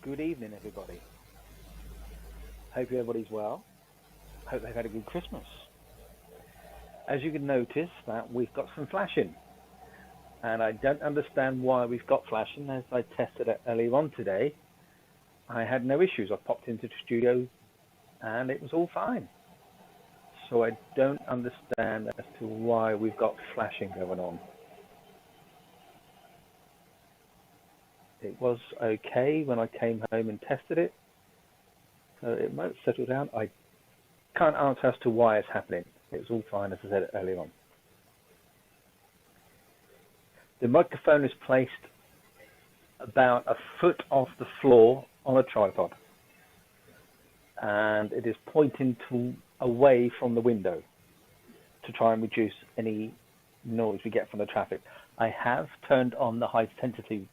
Good evening, everybody. Hope everybody's well. Hope they've had a good Christmas. As you can notice, that we've got some flashing, and I don't understand why we've got flashing. As I tested it earlier on today, I had no issues. I popped into the studio, and it was all fine. So I don't understand as to why we've got flashing going on. It was okay when I came home and tested it, so it might settle down. I can't answer as to why it's happening. It was all fine, as I said earlier on. The microphone is placed about a foot off the floor on a tripod, and it is pointing away from the window to try and reduce any noise we get from the traffic. I have turned on the high sensitivity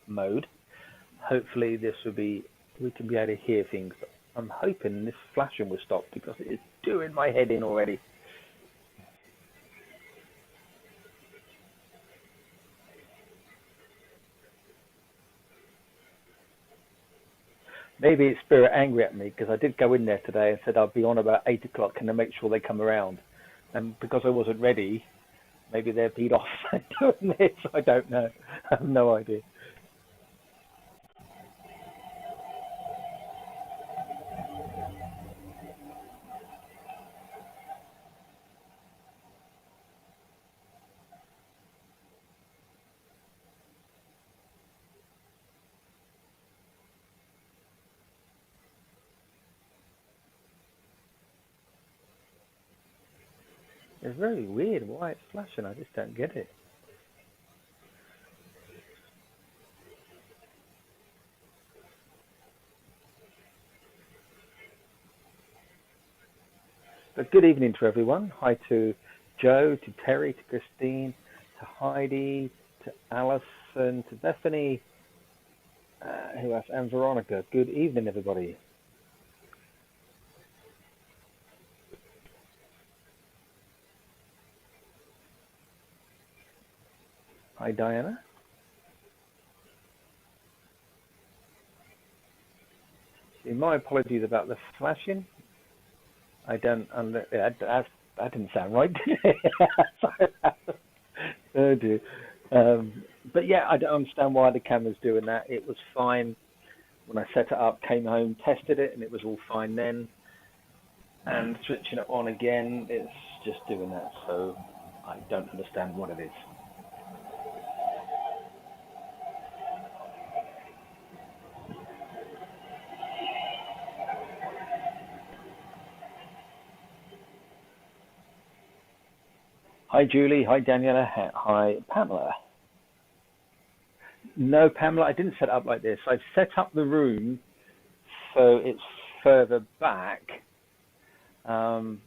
mode. Hopefully we can be able to hear things. I'm hoping this flashing will stop because it is doing my head in already. Maybe it's Spirit angry at me because I did go in there today and said I'll be on about 8 o'clock. Can I make sure they come around? And because I wasn't ready, maybe they're beat off doing this. I don't know. I have no idea. It's very weird why it's flashing. I just don't get it. But good evening to everyone. Hi to Joe, to Terry, to Christine, to Heidi, to Alison, to Bethany, who else? And Veronica. Good evening, everybody. Hi, Diana. See, my apologies about the flashing. I don't that didn't sound right, did it? Oh dear. But yeah, I don't understand why the camera's doing that. It was fine when I set it up, came home, tested it, and it was all fine then. And switching it on again, it's just doing that. So I don't understand what it is. Hi, Julie. Hi, Daniela. Hi, Pamela. No, Pamela, I didn't set it up like this. I've set up the room so it's further back, um,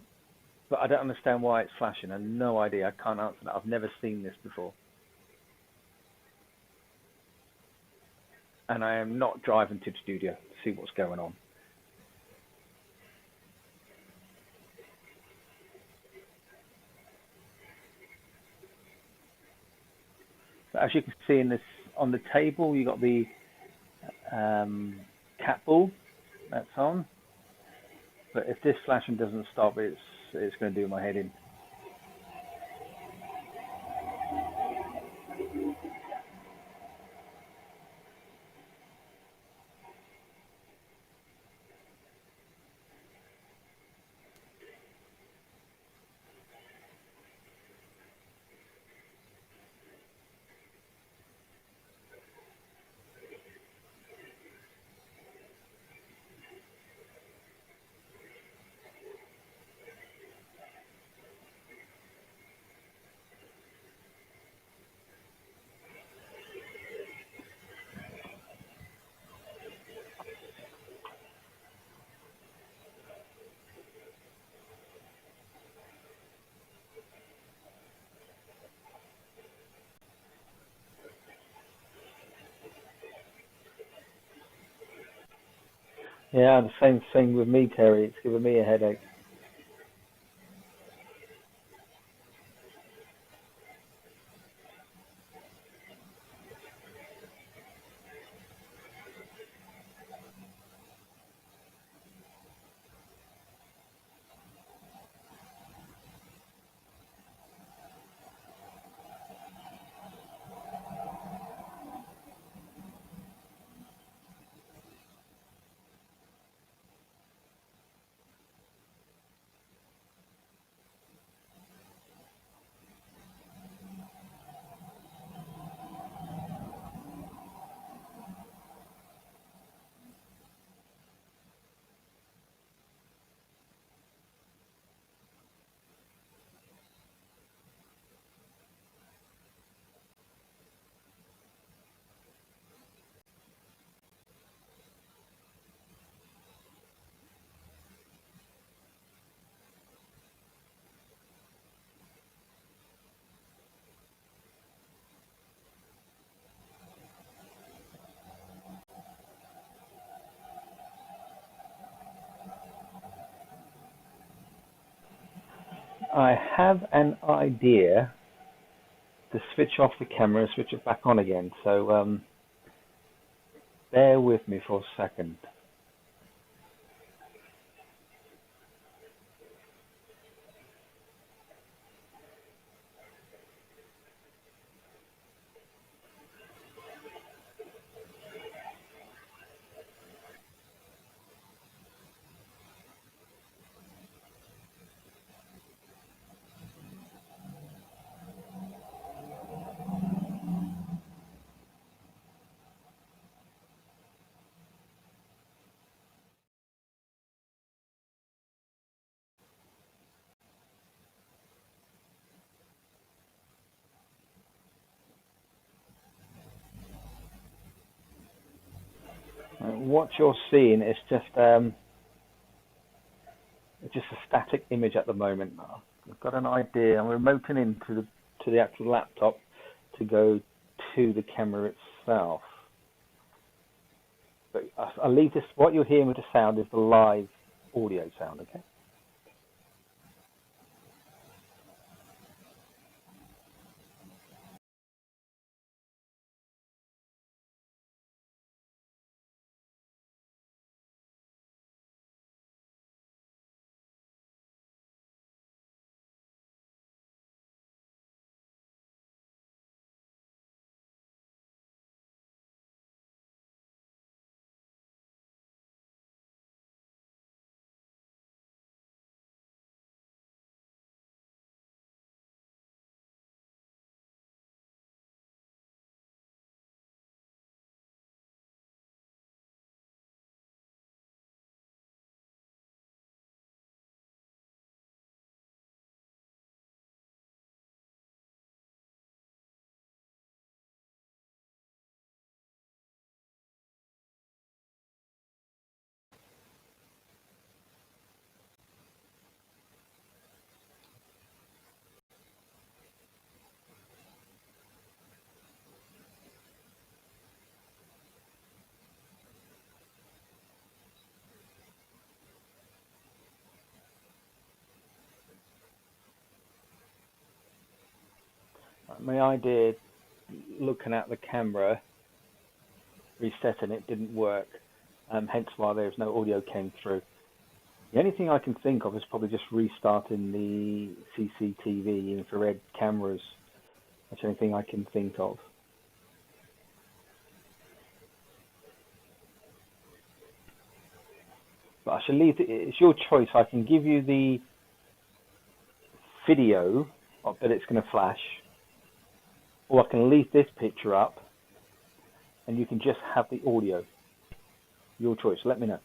but I don't understand why it's flashing. I have no idea. I can't answer that. I've never seen this before. And I am not driving to the studio to see what's going on. But as you can see in this on the table, you got the cat ball that's on. But if this flashing doesn't stop, it's going to do my head in. Yeah, the same thing with me, Terry. It's giving me a headache. I have an idea to switch off the camera and switch it back on again. So bear with me for a second. What you're seeing is just a static image at the moment. I've got an idea. I'm remoting into the actual laptop to go to the camera itself. But I'll leave this. What you're hearing with the sound is the live audio sound. Okay. My idea, looking at the camera, resetting it didn't work, hence why there's no audio came through. The only thing I can think of is probably just restarting the CCTV infrared cameras. That's the only thing I can think of. But I shall leave it's your choice. I can give you the video that it's going to flash, or I can leave this picture up and you can just have the audio. Your choice. Let me know.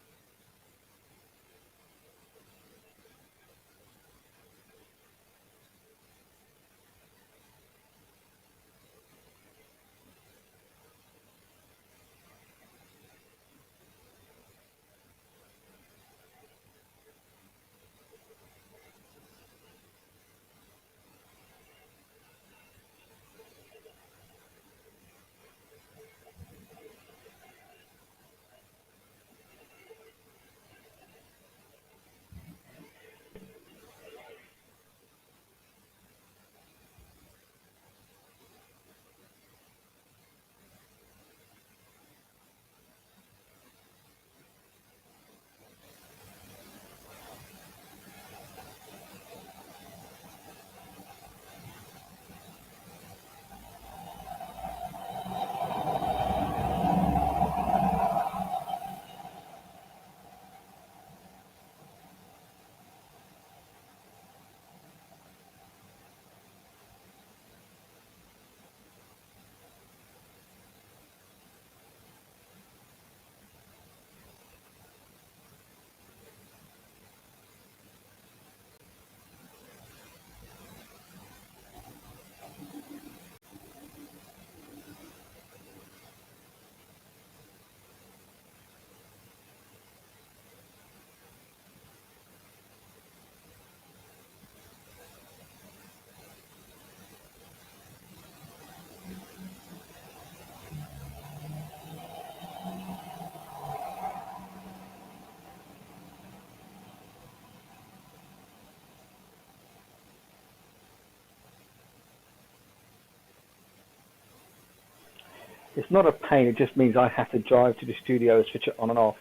It's not a pain, it just means I have to drive to the studio, switch it on and off.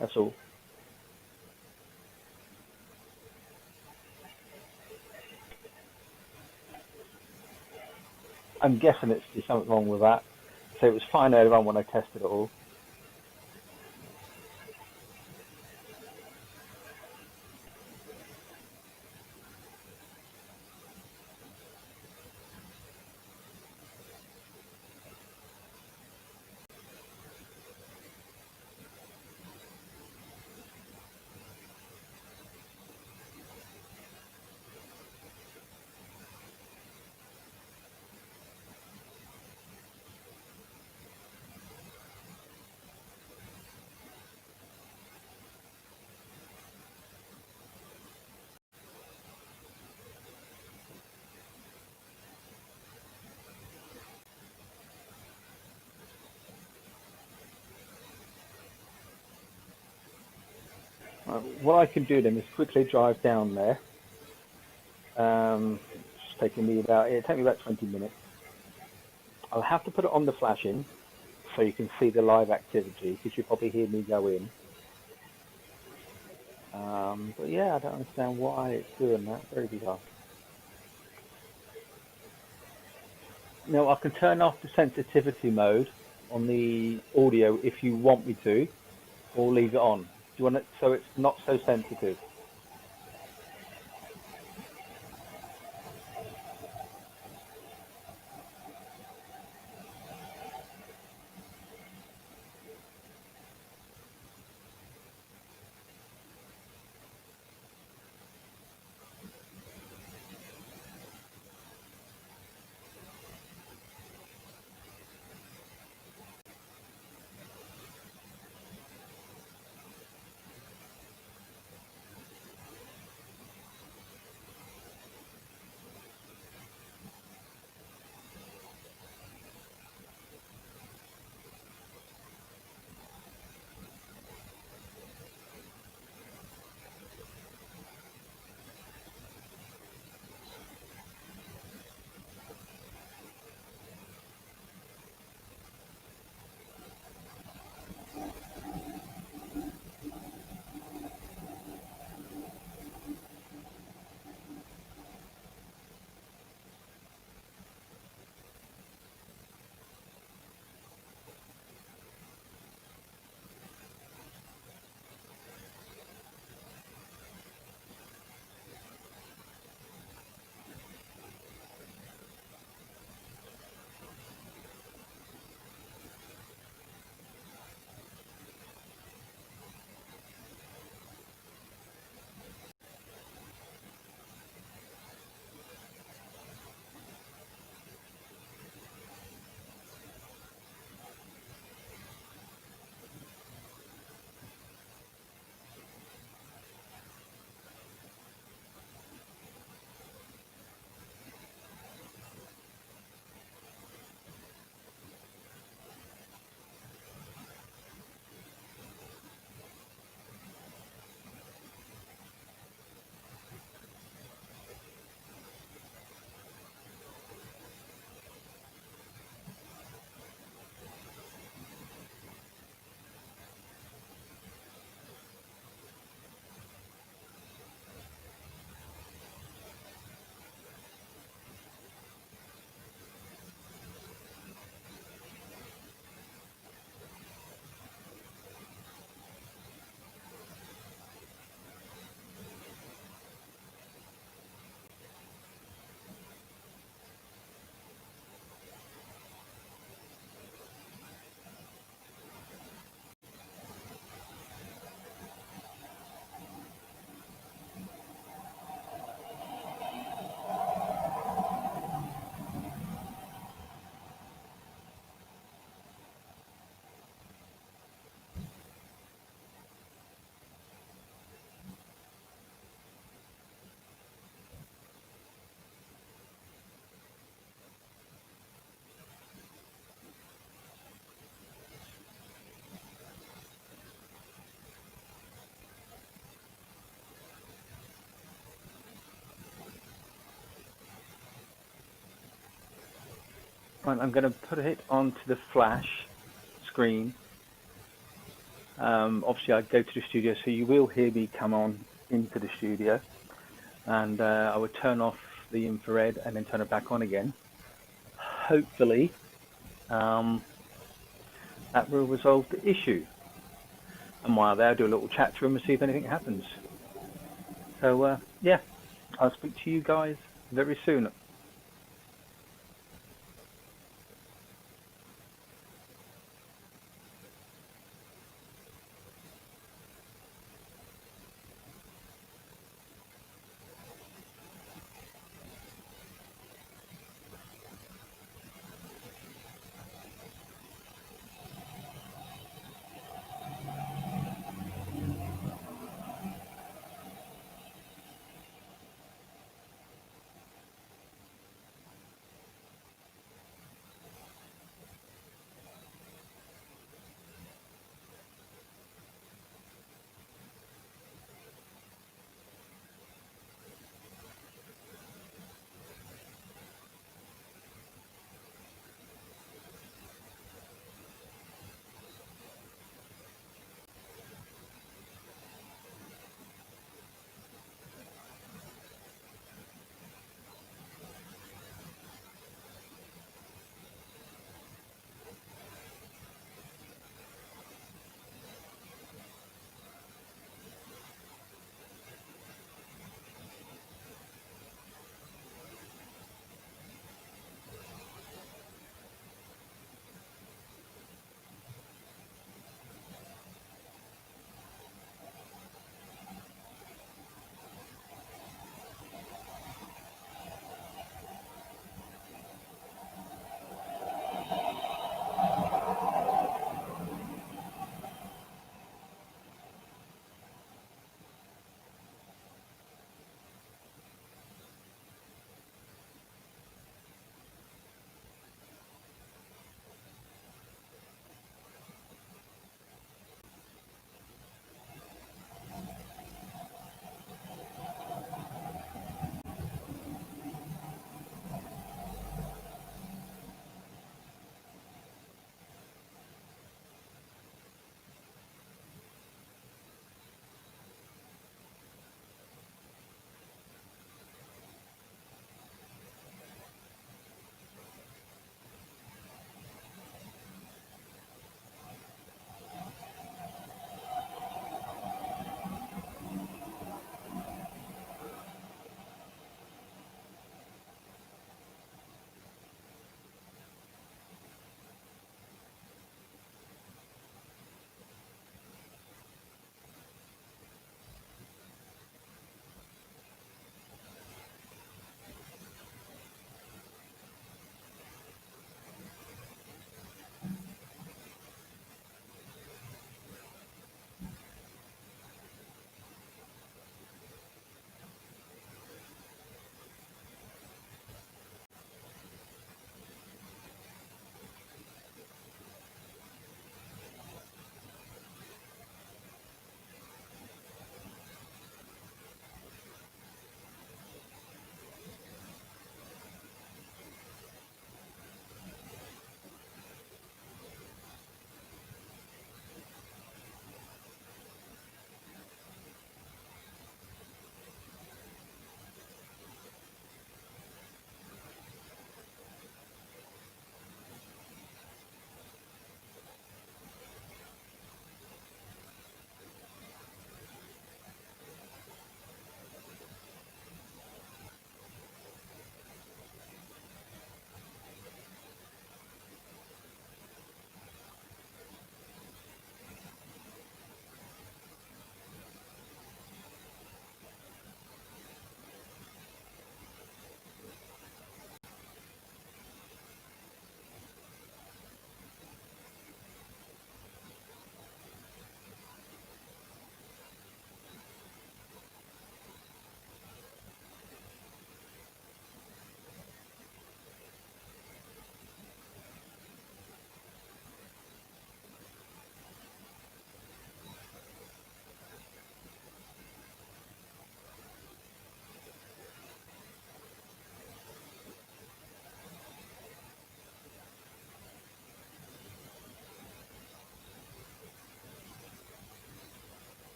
That's all. I'm guessing there's something wrong with that. So it was fine earlier on when I tested it all. What I can do then is quickly drive down there. It's taking me it'll take me about 20 minutes. I'll have to put it on the flashing so you can see the live activity because you probably hear me go in. But yeah, I don't understand why it's doing that. Very bizarre. Now I can turn off the sensitivity mode on the audio if you want me to, or leave it on. Do you want it so it's not so sensitive? point, I'm going to put it onto the flash screen. Obviously, I go to the studio, so you will hear me come on into the studio, and I will turn off the infrared and then turn it back on again. Hopefully, that will resolve the issue. And while there, I'll do a little chat to him and see if anything happens. So, yeah, I'll speak to you guys very soon.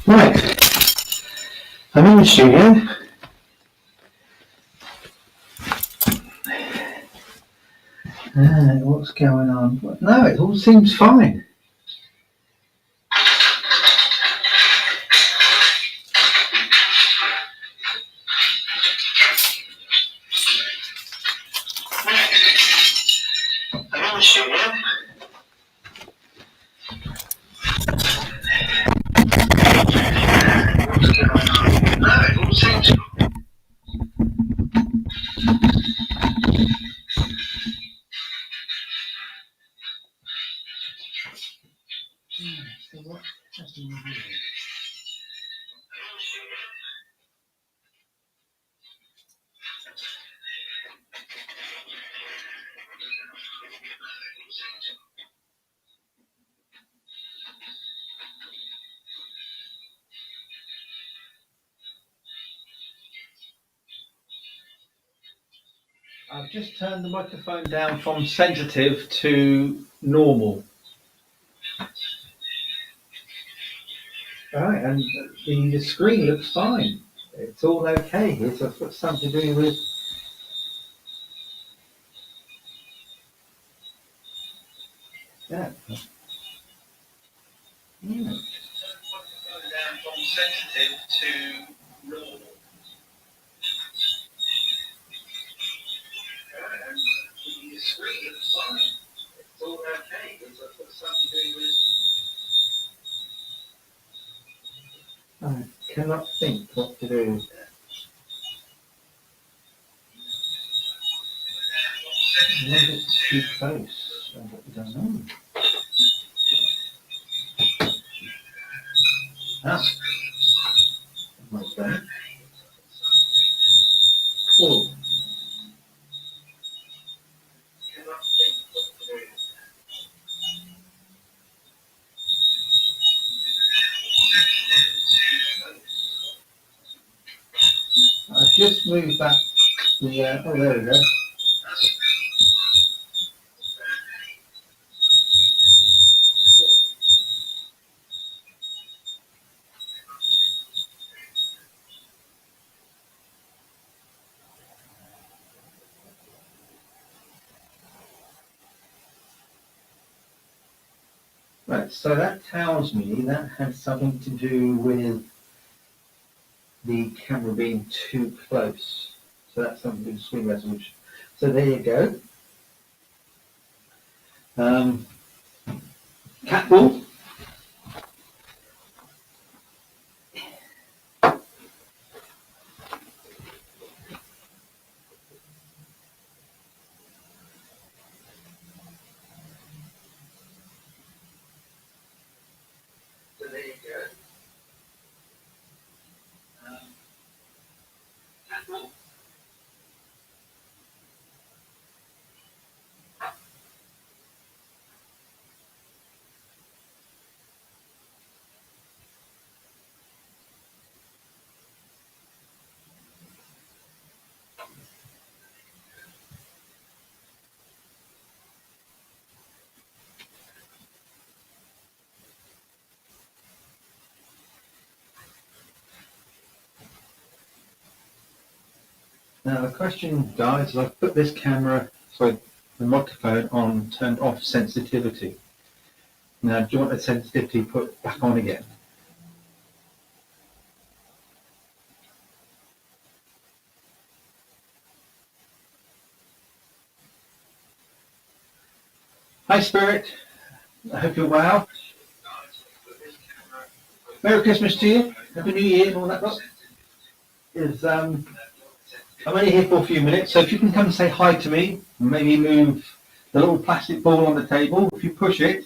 Right, I'm in the studio. What's going on? No, it all seems fine. I'm in the studio. What's going on? No, it all seems fine. I've just turned the microphone down from sensitive to normal. Alright, and the screen looks fine. It's all okay here, so it's got something to do with... Yeah. Mm. Down from sensitive to normal. And the screen looks fine. It's all okay, so it's got something to do with... I cannot think what to do. Maybe it's too close. I don't know. Ah. Okay. Oh. I've just moved back the, oh, there we go. Right, so that tells me that had something to do with the camera being too close. So that's something to do with screen resolution. So there you go. Catball. So there you go. Catball. Now the question, guys, is I've put this camera, sorry, the microphone on, turned off sensitivity. Now do you want the sensitivity put back on again? Hi Spirit, I hope you're well. Merry Christmas to you, Happy New Year and all that lot. I'm only here for a few minutes, so if you can come and say hi to me, maybe move the little plastic ball on the table. If you push it,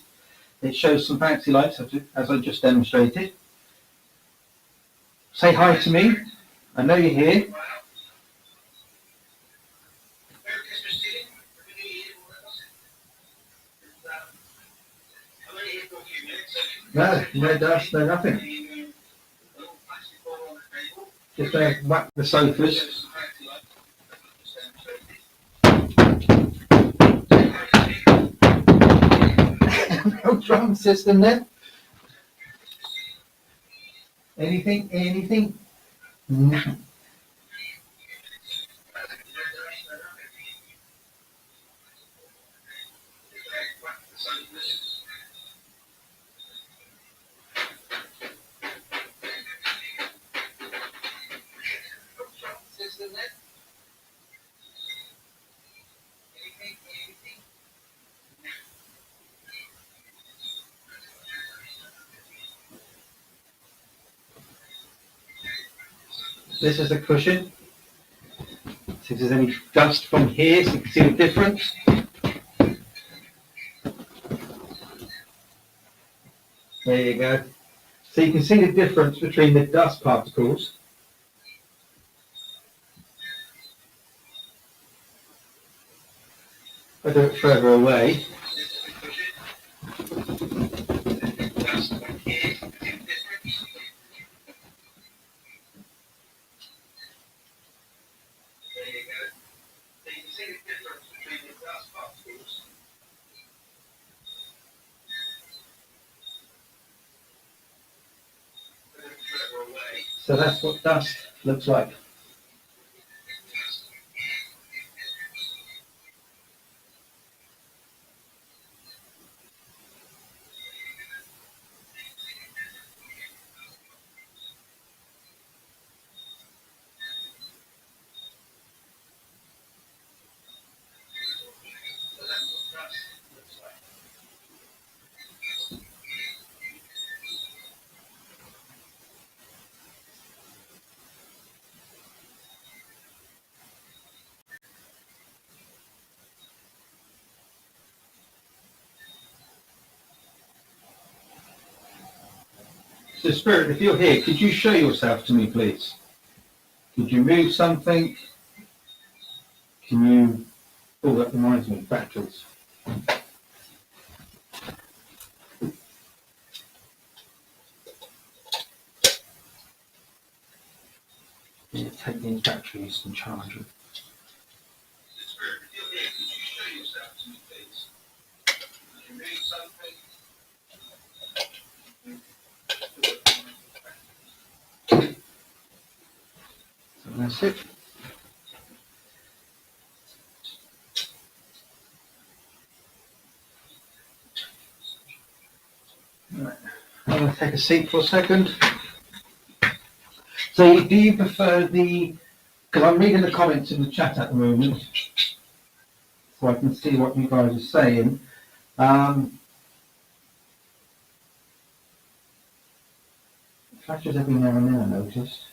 it shows some fancy lights, as I just demonstrated. Say hi to me. I know you're here. No, no dust, no nothing. Just whack the sofas. No drum system then? Anything? Anything? No. This is the cushion. See if there's any dust from here, so you can see the difference. There you go. So you can see the difference between the dust particles. If I do it further away. So that's what dust looks like. So Spirit, if you're here, could you show yourself to me, please? Could you move something? Can you... Oh, that reminds me, batteries. Yeah, take these batteries and charge them. Spirit, if you're here, could you show yourself to me, please? Could you move something? So that's it. Right. I'm going to take a seat for a second. So do you prefer the... Because I'm reading the comments in the chat at the moment, so I can see what you guys are saying. Flashes every now and then, I noticed.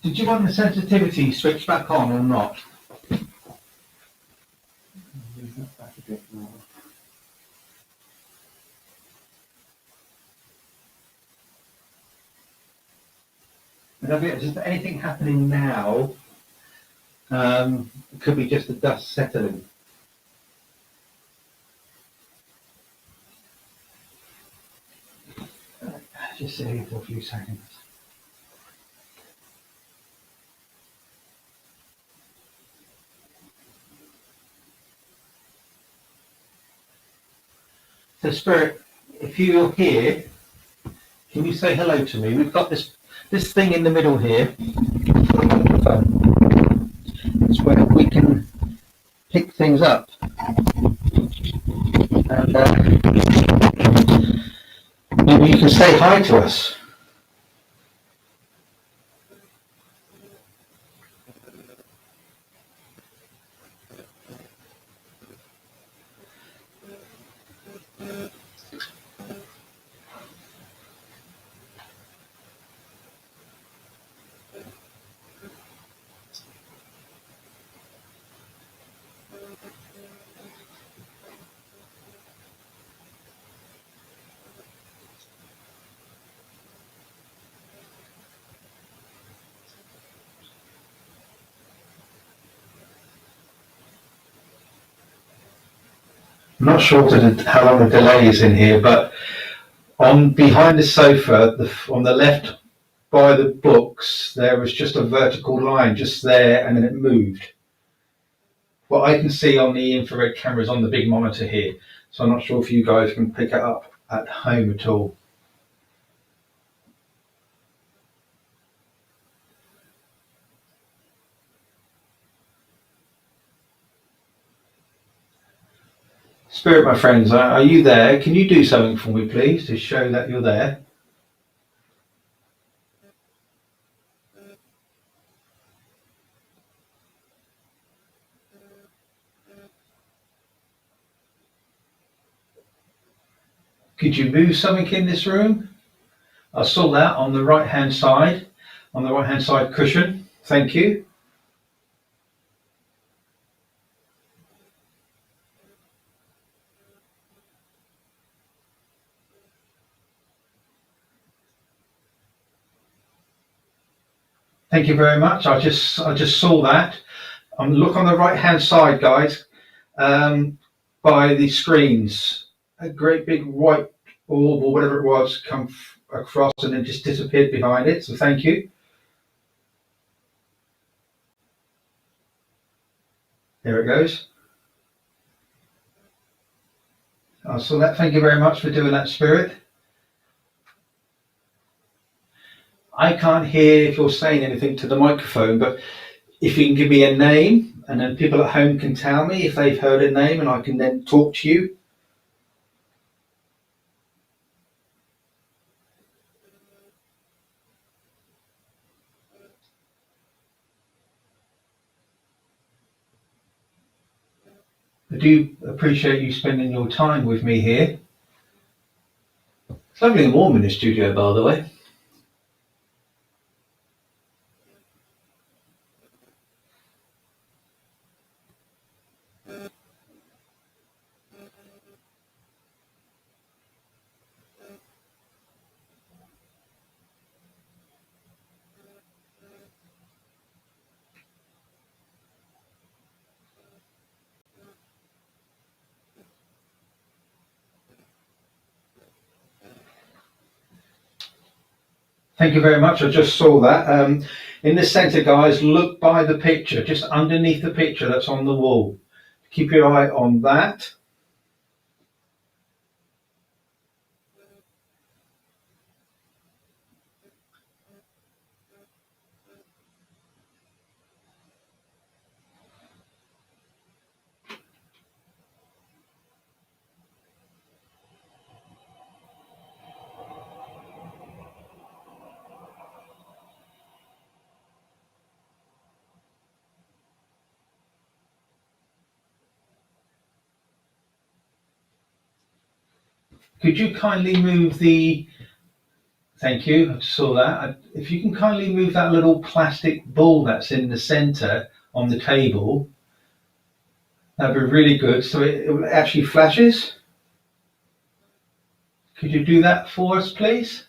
Did you want the sensitivity switched back on or not? Move that back a bit more. Is there anything happening now? It could be just the dust settling. Just sit here for a few seconds. So Spirit, if you're here, can you say hello to me? We've got this thing in the middle here. It's where we can pick things up. And maybe you can say hi to us. I'm not sure how long the delay is in here, but behind the sofa, on the left by the books, there was just a vertical line just there, and then it moved. What I can see on the infrared cameras on the big monitor here, so I'm not sure if you guys can pick it up at home at all. Spirit, my friends, are you there? Can you do something for me, please, to show that you're there? Could you move something in this room? I saw that on the right-hand side cushion. Thank you. Thank you very much. I just saw that. Look on the right-hand side, guys, by the screens. A great big white orb or whatever it was come across and then just disappeared behind it. So thank you. There it goes. I saw that. Thank you very much for doing that, Spirit. I can't hear if you're saying anything to the microphone, but if you can give me a name, and then people at home can tell me if they've heard a name, and I can then talk to you. I do appreciate you spending your time with me here. It's lovely and warm in the studio, by the way. Thank you very much. I just saw that. In the centre, guys, look by the picture, just underneath the picture that's on the wall. Keep your eye on that. Could you kindly move the... Thank you, I saw that. If you can kindly move that little plastic ball that's in the centre on the table, that'd be really good. So it actually flashes. Could you do that for us, please?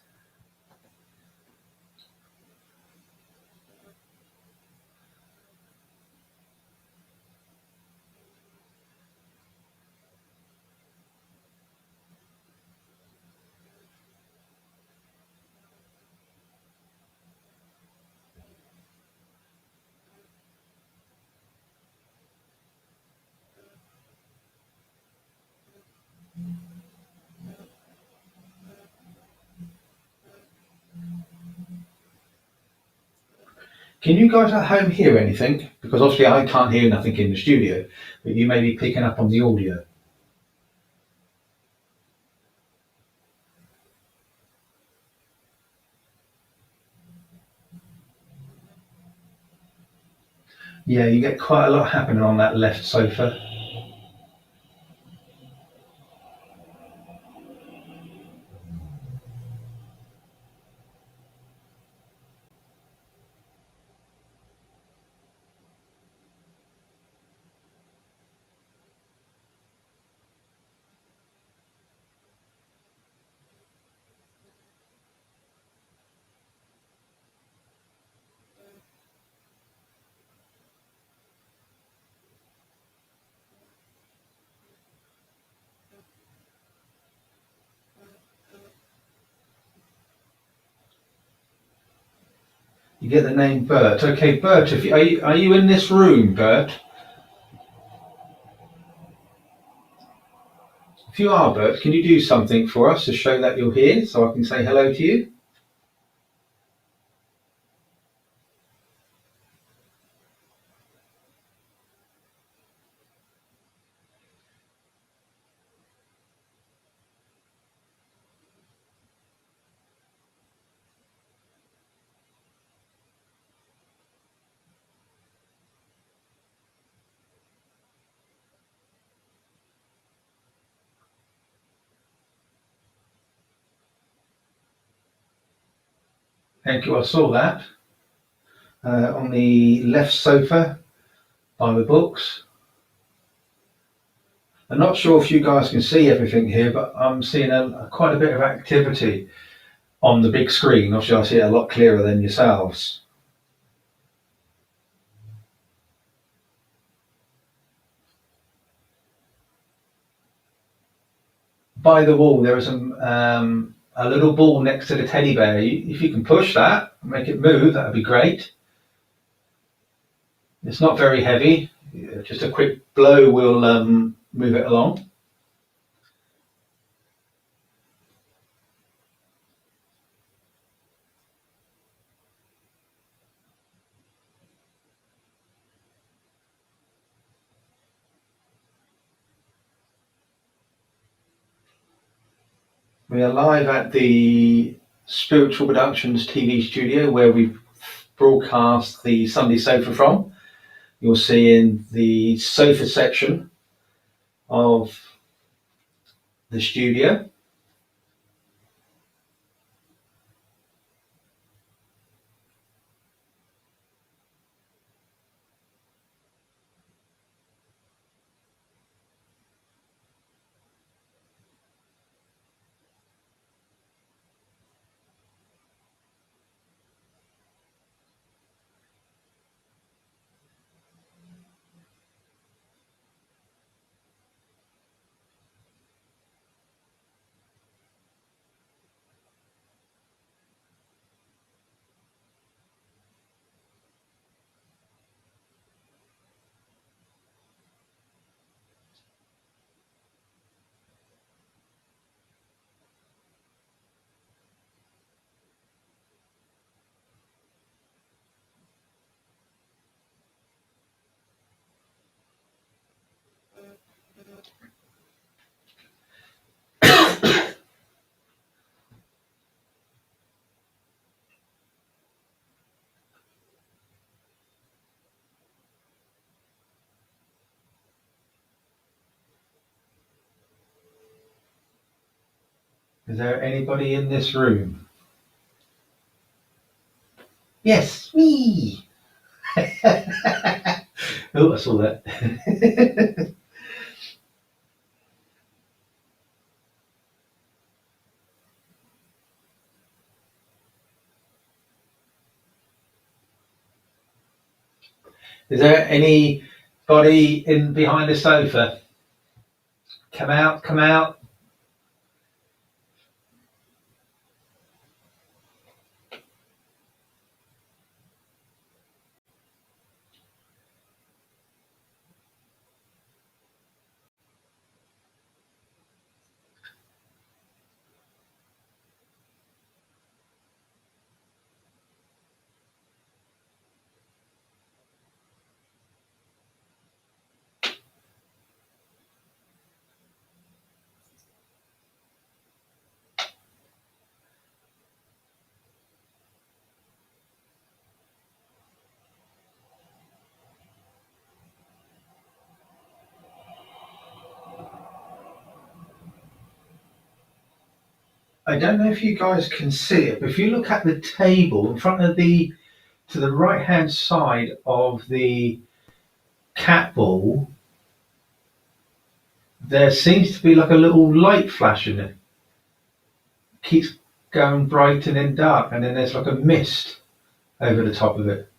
Can you guys at home hear anything? Because obviously I can't hear nothing in the studio, but you may be picking up on the audio. Yeah, you get quite a lot happening on that left sofa. You get the name Bert. Okay, Bert, are you in this room, Bert? If you are, Bert, can you do something for us to show that you're here so I can say hello to you? Thank you, I saw that. On the left sofa by the books. I'm not sure if you guys can see everything here, but I'm seeing quite a bit of activity on the big screen. Obviously, I see it a lot clearer than yourselves. By the wall, there is a little ball next to the teddy bear. If you can push that, make it move, that would be great. It's not very heavy. Just a quick blow will move it along. We are live at the Spiritual Productions TV studio where we broadcast the Sunday Sofa from. You'll see in the sofa section of the studio. Is there anybody in this room? Yes, me. Oh, I saw that. Is there anybody in behind the sofa? Come out, come out. I don't know if you guys can see it, but if you look at the table in front of to the right hand side of the cat ball, there seems to be like a little light flashing. It keeps going bright and then dark, and then there's like a mist over the top of it.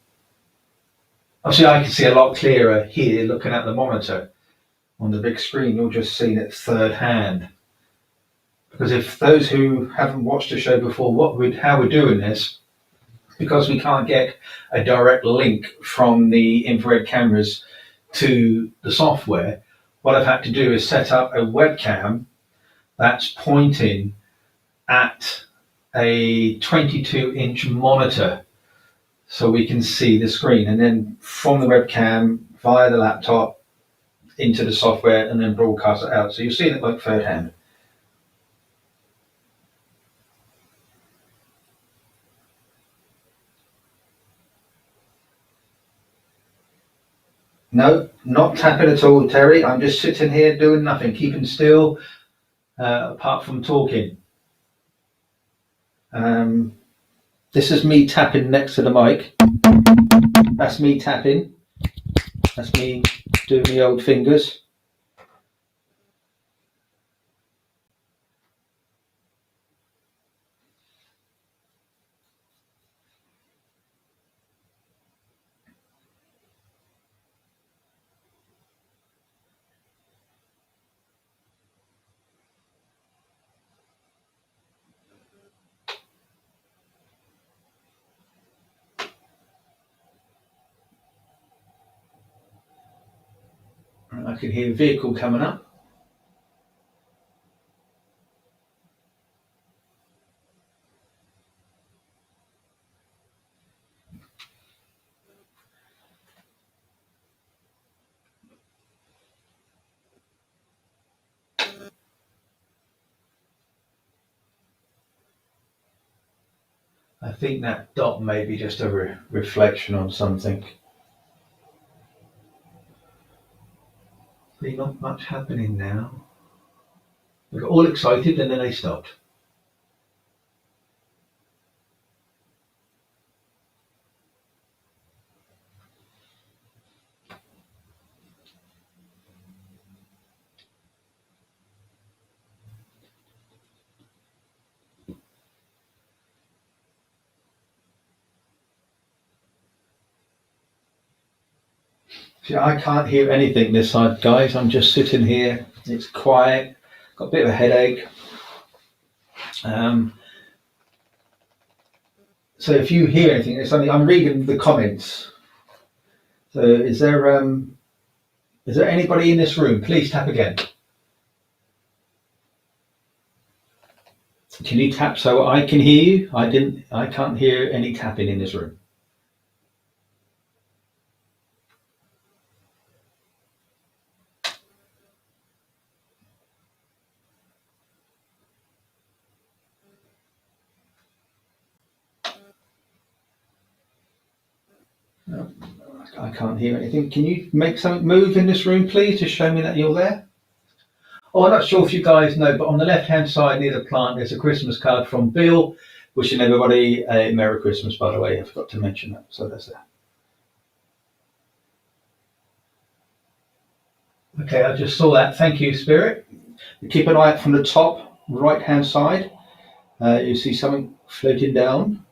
Obviously, I can see a lot clearer here looking at the monitor. On the big screen, you're just seeing it third hand. Because if those who haven't watched the show before, how we're doing this, because we can't get a direct link from the infrared cameras to the software, what I've had to do is set up a webcam that's pointing at a 22-inch monitor so we can see the screen, and then from the webcam via the laptop into the software and then broadcast it out. So you're seeing it like third hand. No, not tapping at all, Terry. I'm just sitting here doing nothing, keeping still, apart from talking. This is me tapping next to the mic. That's me tapping. That's me doing the old fingers. I can hear a vehicle coming up. I think that dot may be just a reflection on something. See, not much happening now. They got all excited and then they stopped. See, I can't hear anything this side, guys. I'm just sitting here. It's quiet. Got a bit of a headache. So if you hear anything, it's only I'm reading the comments. So is there anybody in this room? Please tap again. Can you tap so I can hear you? I can't hear any tapping in this room. No, I can't hear anything. Can you make something move in this room, please, to show me that you're there? Oh, I'm not sure if you guys know, but on the left-hand side near the plant, there's a Christmas card from Bill, wishing everybody a Merry Christmas, by the way. I forgot to mention that. So that's that. Okay, I just saw that. Thank you, Spirit. Keep an eye out from the top right-hand side. You see something floating down.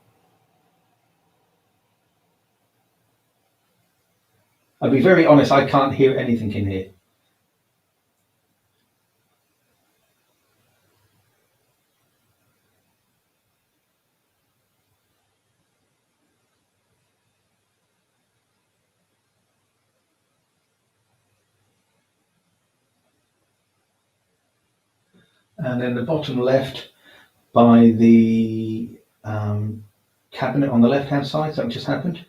I'll be very honest, I can't hear anything in here. And then the bottom left by the cabinet on the left-hand side, something just happened.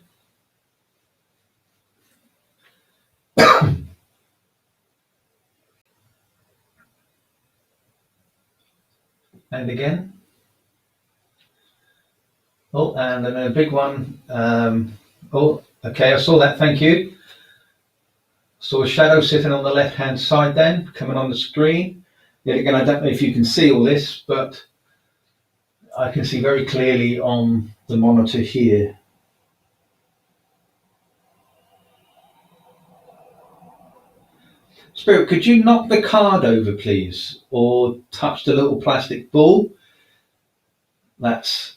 And again. Oh, and then a big one. Oh, okay, I saw that, thank you. Saw a shadow sitting on the left-hand side then, coming on the screen. Yet again, I don't know if you can see all this, but I can see very clearly on the monitor here. Spirit, could you knock the card over, please? Or touch the little plastic ball that's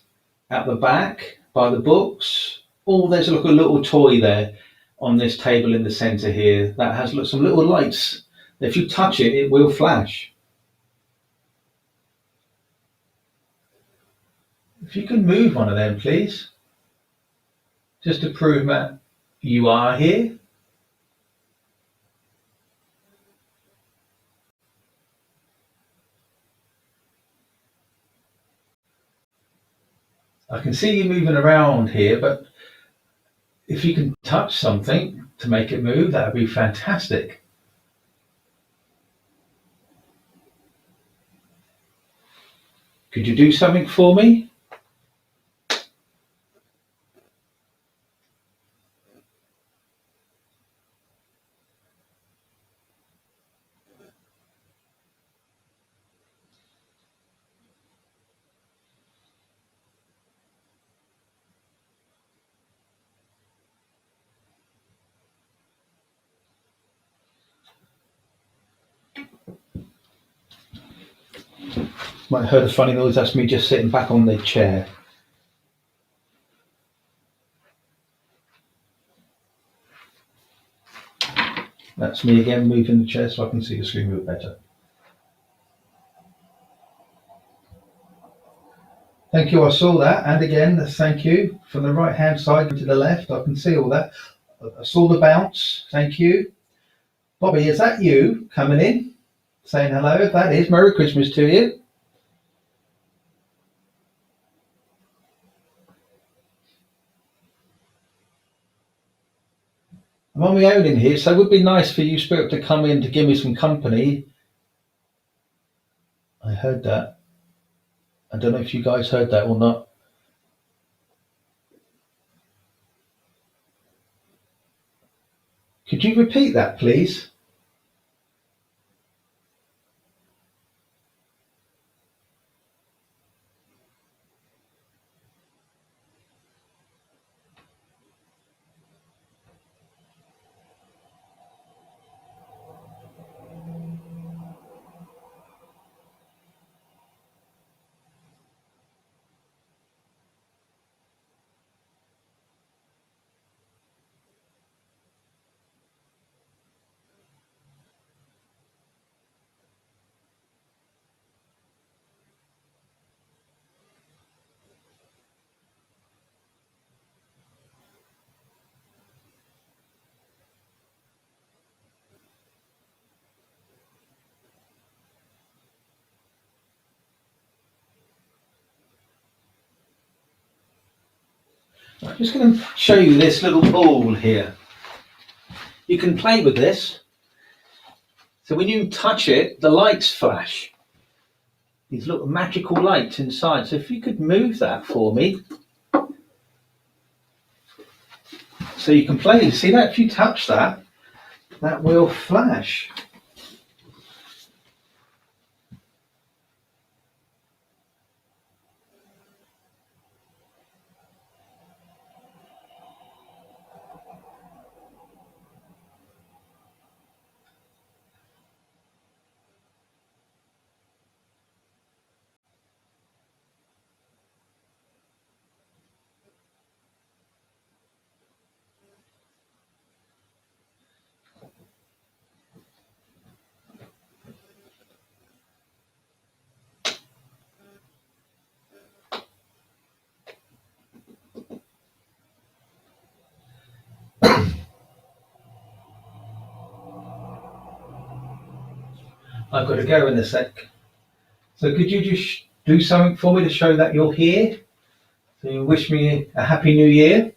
at the back by the books? Oh, there's a little toy there on this table in the center here that has some little lights. If you touch it, it will flash. If you can move one of them, please, just to prove that you are here. I can see you moving around here, but if you can touch something to make it move, that would be fantastic. Could you do something for me? Might have heard a funny noise, that's me just sitting back on the chair. That's me again moving the chair so I can see the screen a bit better. Thank you, I saw that. And again, thank you. From the right hand side to the left, I can see all that. I saw the bounce, thank you. Bobby, is that you coming in? Saying hello, that is. Merry Christmas to you. I'm on my own in here, so it would be nice for you, Spirit, to come in to give me some company. I heard that. I don't know if you guys heard that or not. Could you repeat that, please? I'm just going to show you this little ball here. You can play with this. So when you touch it, the lights flash. These little magical lights inside. So if you could move that for me. So you can play. See that? If you touch that, that will flash. I've got to go in a sec. So could you just do something for me to show that you're here? So you wish me a happy new year?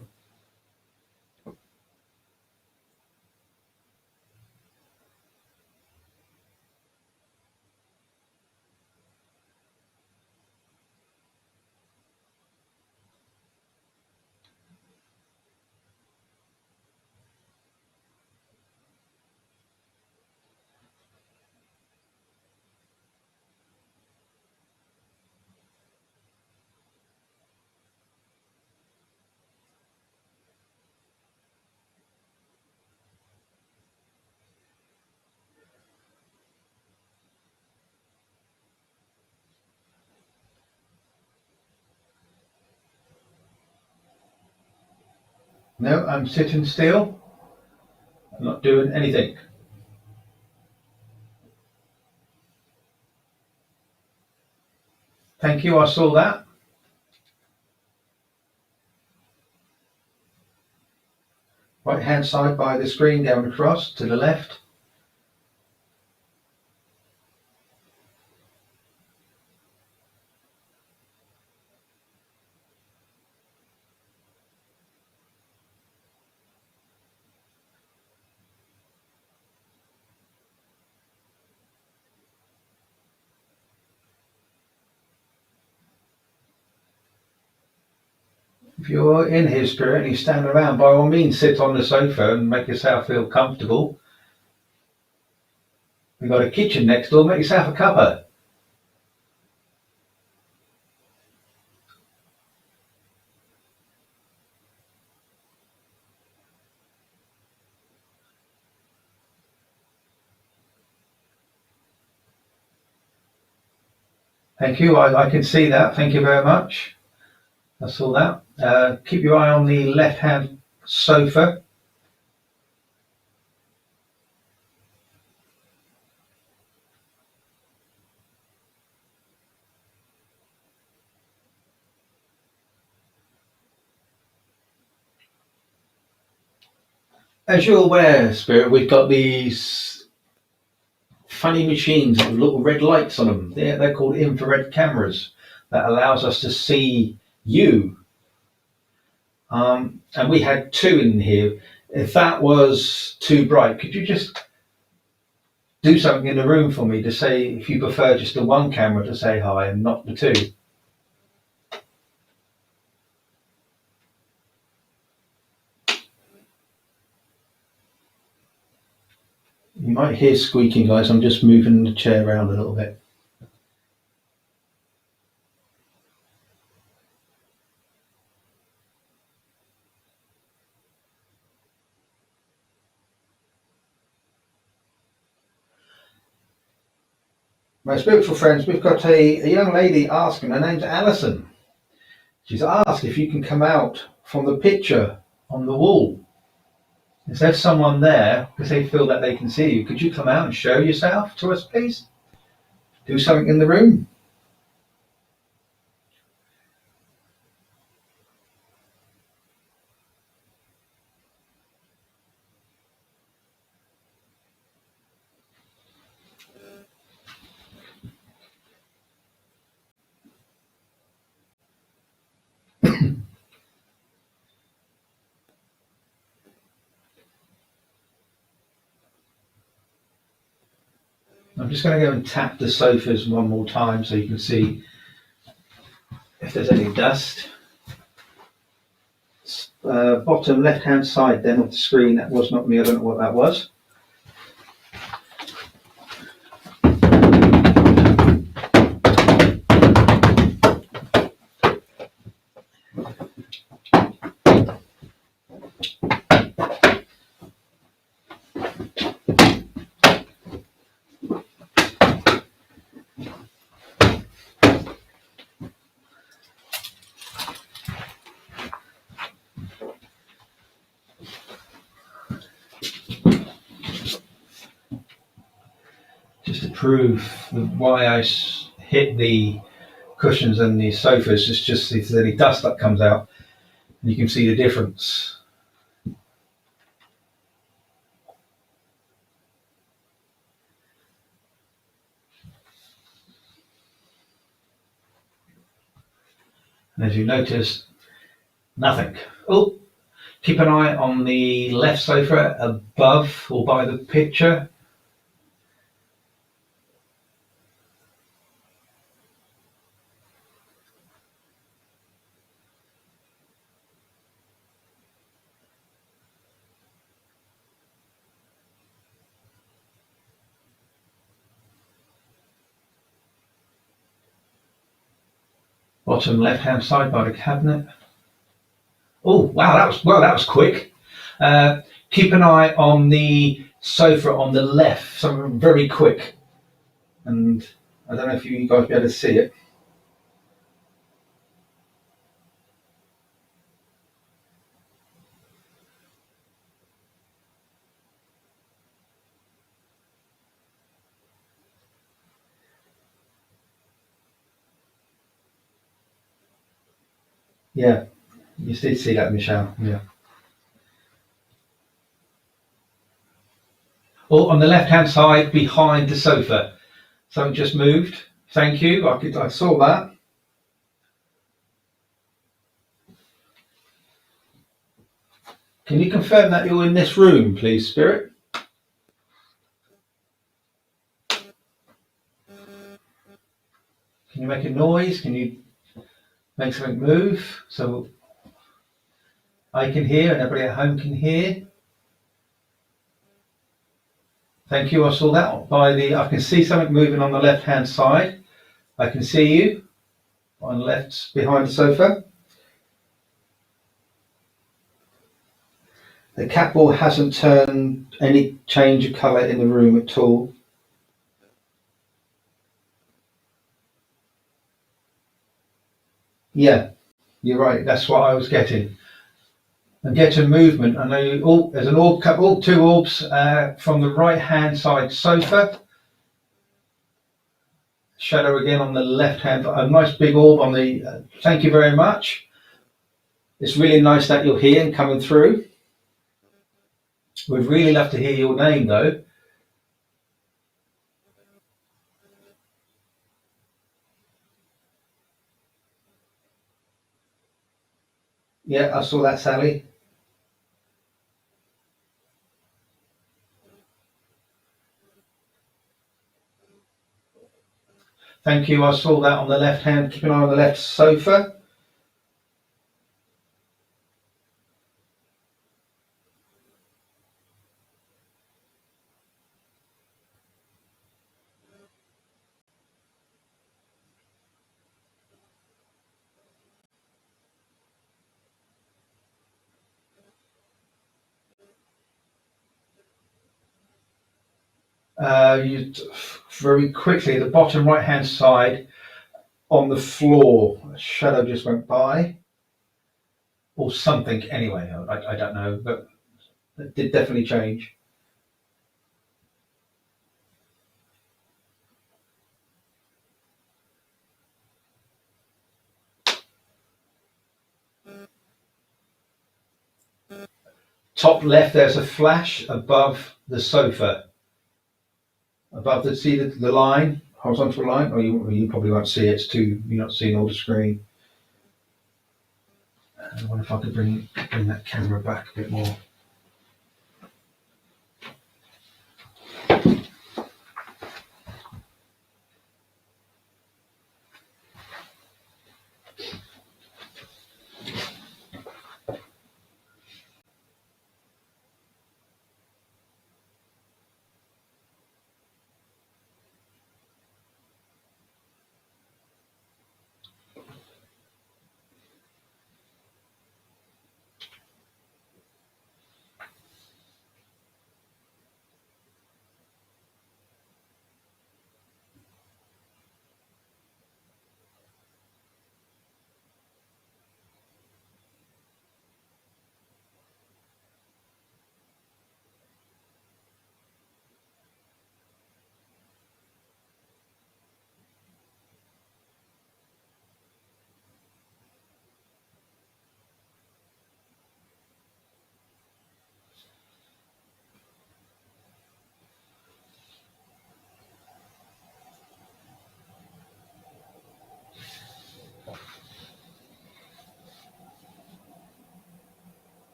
No, I'm sitting still. I'm not doing anything. Thank you, I saw that. Right hand side by the screen down across to the left. If you're in here, Spirit, and you stand around, by all means sit on the sofa and make yourself feel comfortable. We've got a kitchen next door, make yourself a cuppa. Thank you, I can see that, thank you very much. I saw that. Keep your eye on the left hand sofa. As you're aware, Spirit, we've got these funny machines with little red lights on them. They're called infrared cameras that allows us to see you. And we had two in here. If that was too bright, could you just do something in the room for me to say, if you prefer just the one camera to say hi and not the two? You might hear squeaking, guys. I'm just moving the chair around a little bit. My spiritual friends, we've got a young lady asking, her name's Alison. She's asked if you can come out from the picture on the wall. Is there someone there because they feel that they can see you? Could you come out and show yourself to us, please? Do something in the room. I'm just going to go and tap the sofas one more time so you can see if there's any dust. Bottom left hand side then of the screen, that was not me, I don't know what that was. Just to prove why I hit the cushions and the sofas, it's just if there's any dust that comes out, you can see the difference. And as you notice, nothing. Oh, keep an eye on the left sofa above or by the picture. Bottom left hand side by the cabinet. Oh wow, that was quick. Keep an eye on the sofa on the left, something very quick. And I don't know if you guys will be able to see it. Yeah, you did see that, Michelle. Yeah. Oh, on the left-hand side behind the sofa, something just moved. Thank you. I saw that. Can you confirm that you're in this room, please, Spirit? Can you make a noise? Can you make something move so I can hear and everybody at home can hear? Thank you. I saw that by the. I can see something moving on the left-hand side. I can see you on the left behind the sofa. The cat ball hasn't turned any change of colour in the room at all. Yeah, you're right. That's what I was getting. And get a movement. I know. Oh, there's an orb. Oh, two orbs from the right-hand side sofa. Shadow again on the left-hand. A nice big orb on the. Thank you very much. It's really nice that you're here and coming through. We'd really love to hear your name, though. Yeah, I saw that, Sally. Thank you. I saw that on the left hand. Keep an eye on the left sofa. You very quickly the bottom right hand side on the floor. A shadow just went by, or something. Anyway, I don't know, but it did definitely change. Top left, there's a flash above the sofa, above the see the line, horizontal line. Or you probably won't see it. It's too you're not seeing all the screen. I wonder if I could bring that camera back a bit more.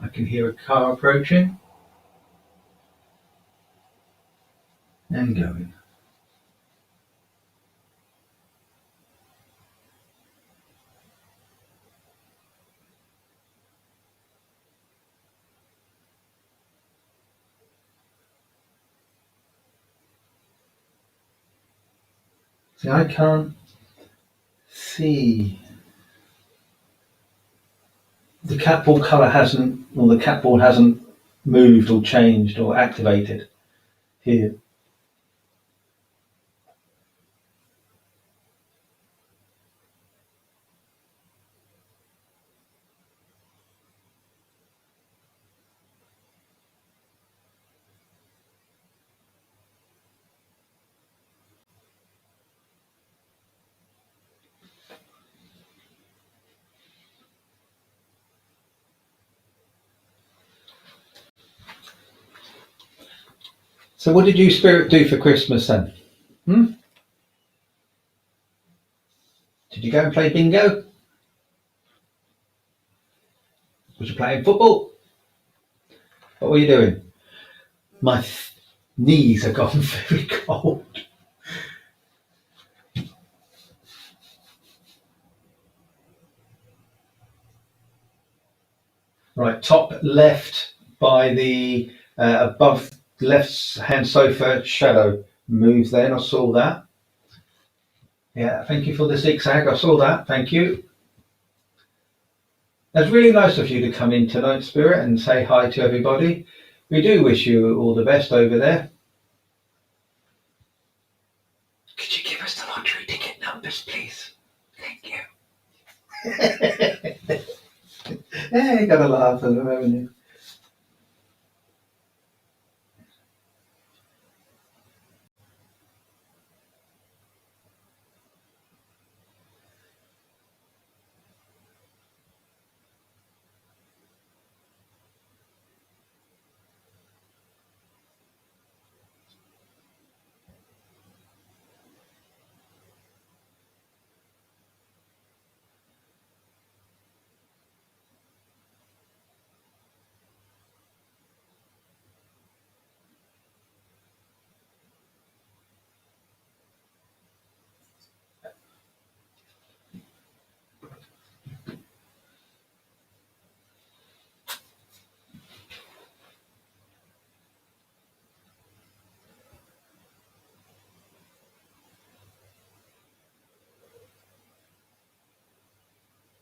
I can hear a car approaching and going. See, I can't see. The catboard colour hasn't, or the catboard hasn't moved or changed or activated here. So what did you spirit do for Christmas then? Hmm? Did you go and play bingo? Was you playing football? What were you doing? My knees have gone very cold. Right, top left by the above left hand sofa shadow move then. I saw that. Yeah, thank you for the zigzag. I saw that. Thank you. It's really nice of you to come in tonight, Spirit, and say hi to everybody. We do wish you all the best over there. Could you give us the lottery ticket numbers, please? Thank you. Yeah, you got to laugh at them, haven't you?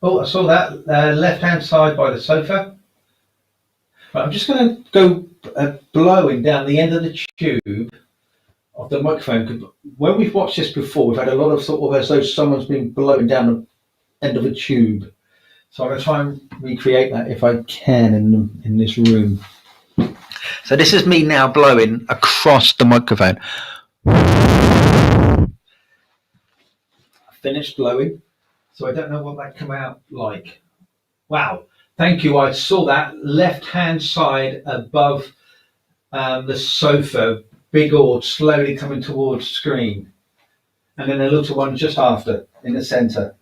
Oh, I saw that left-hand side by the sofa. Right, I'm just going to go blowing down the end of the tube of the microphone. 'Cause when we've watched this before, we've had a lot of sort of as though someone's been blowing down the end of a tube. So I'm going to try and recreate that if I can in this room. So this is me now blowing across the microphone. I finished blowing, so I don't know what that came out like. Wow, thank you. I saw that left-hand side above the sofa, big orb slowly coming towards screen, and then a little one just after in the centre.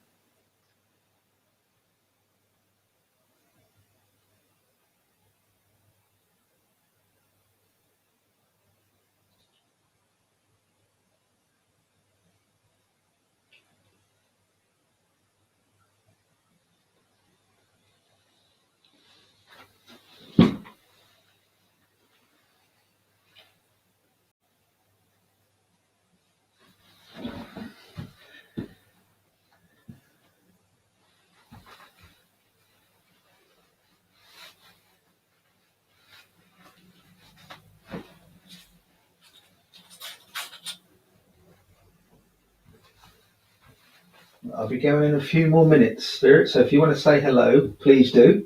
I'll be going in a few more minutes, Spirit, so if you want to say hello, please do.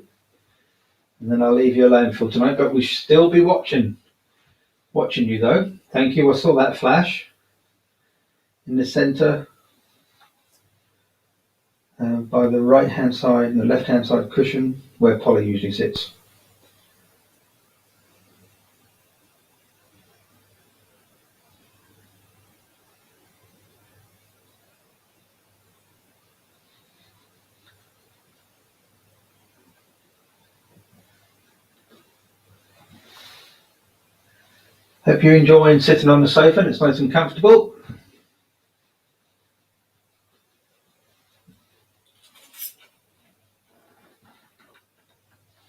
And then I'll leave you alone for tonight, but we should still be watching you though. Thank you. I saw that flash in the centre by the right hand side and the left hand side cushion where Polly usually sits. Hope you're enjoying sitting on the sofa and it's nice and comfortable.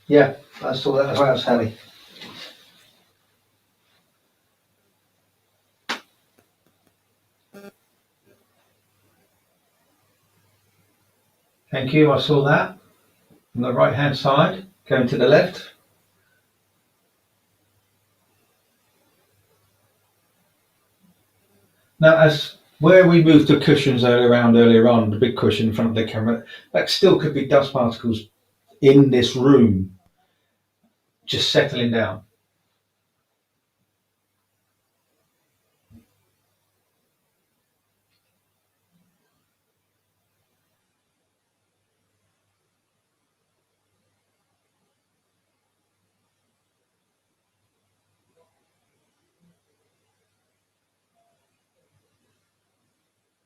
Yeah, I saw that as well, Sally. Thank you, I saw that. On the right hand side, going to the left. Now, as where we moved the cushions earlier on, the big cushion in front of the camera, that still could be dust particles in this room, just settling down.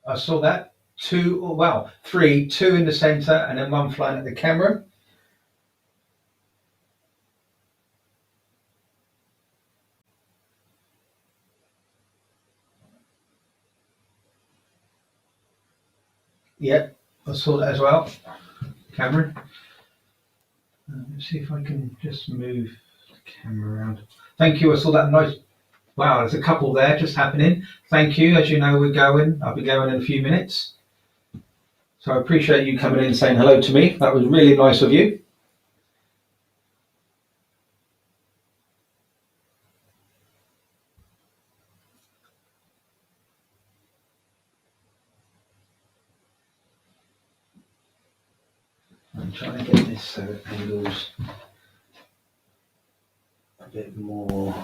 I saw that. Three, two in the centre and then one flying at the camera. Yep, I saw that as well. Camera. Let's see if I can just move the camera around. Thank you, I saw that nice. Wow, there's a couple there just happening. Thank you. As you know, I'll be going in a few minutes. So I appreciate you coming in and saying hello to me. That was really nice of you. I'm trying to get this so it angles a bit more.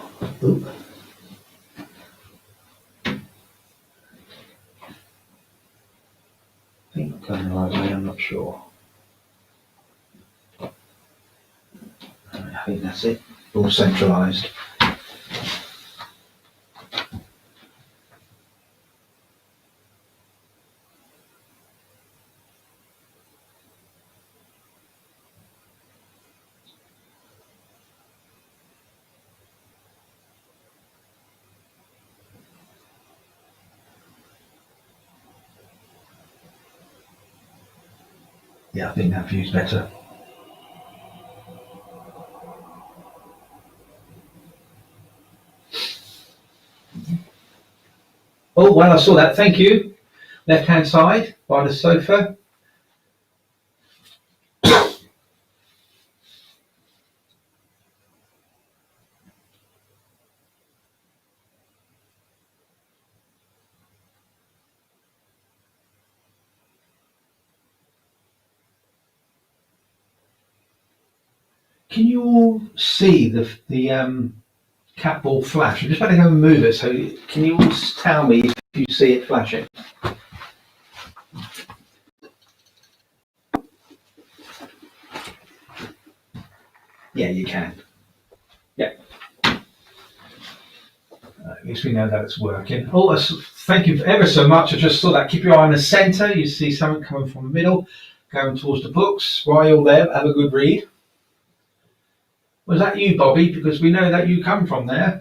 Oop. I think I'm going the right way, I'm not sure. I think that's it. All centralised. Yeah, I think that view's better. Oh, well, I saw that. Thank you. Left-hand side by the sofa. Can you all see the cat ball flash? I'm just about to go and move it. So can you all tell me if you see it flashing? Yeah, you can. Yeah. At least we know that it's working. Oh, thank you ever so much. I just saw that. Keep your eye on the centre. You see something coming from the middle, going towards the books. While you're there, have a good read. Was that you, Bobby? Because we know that you come from there.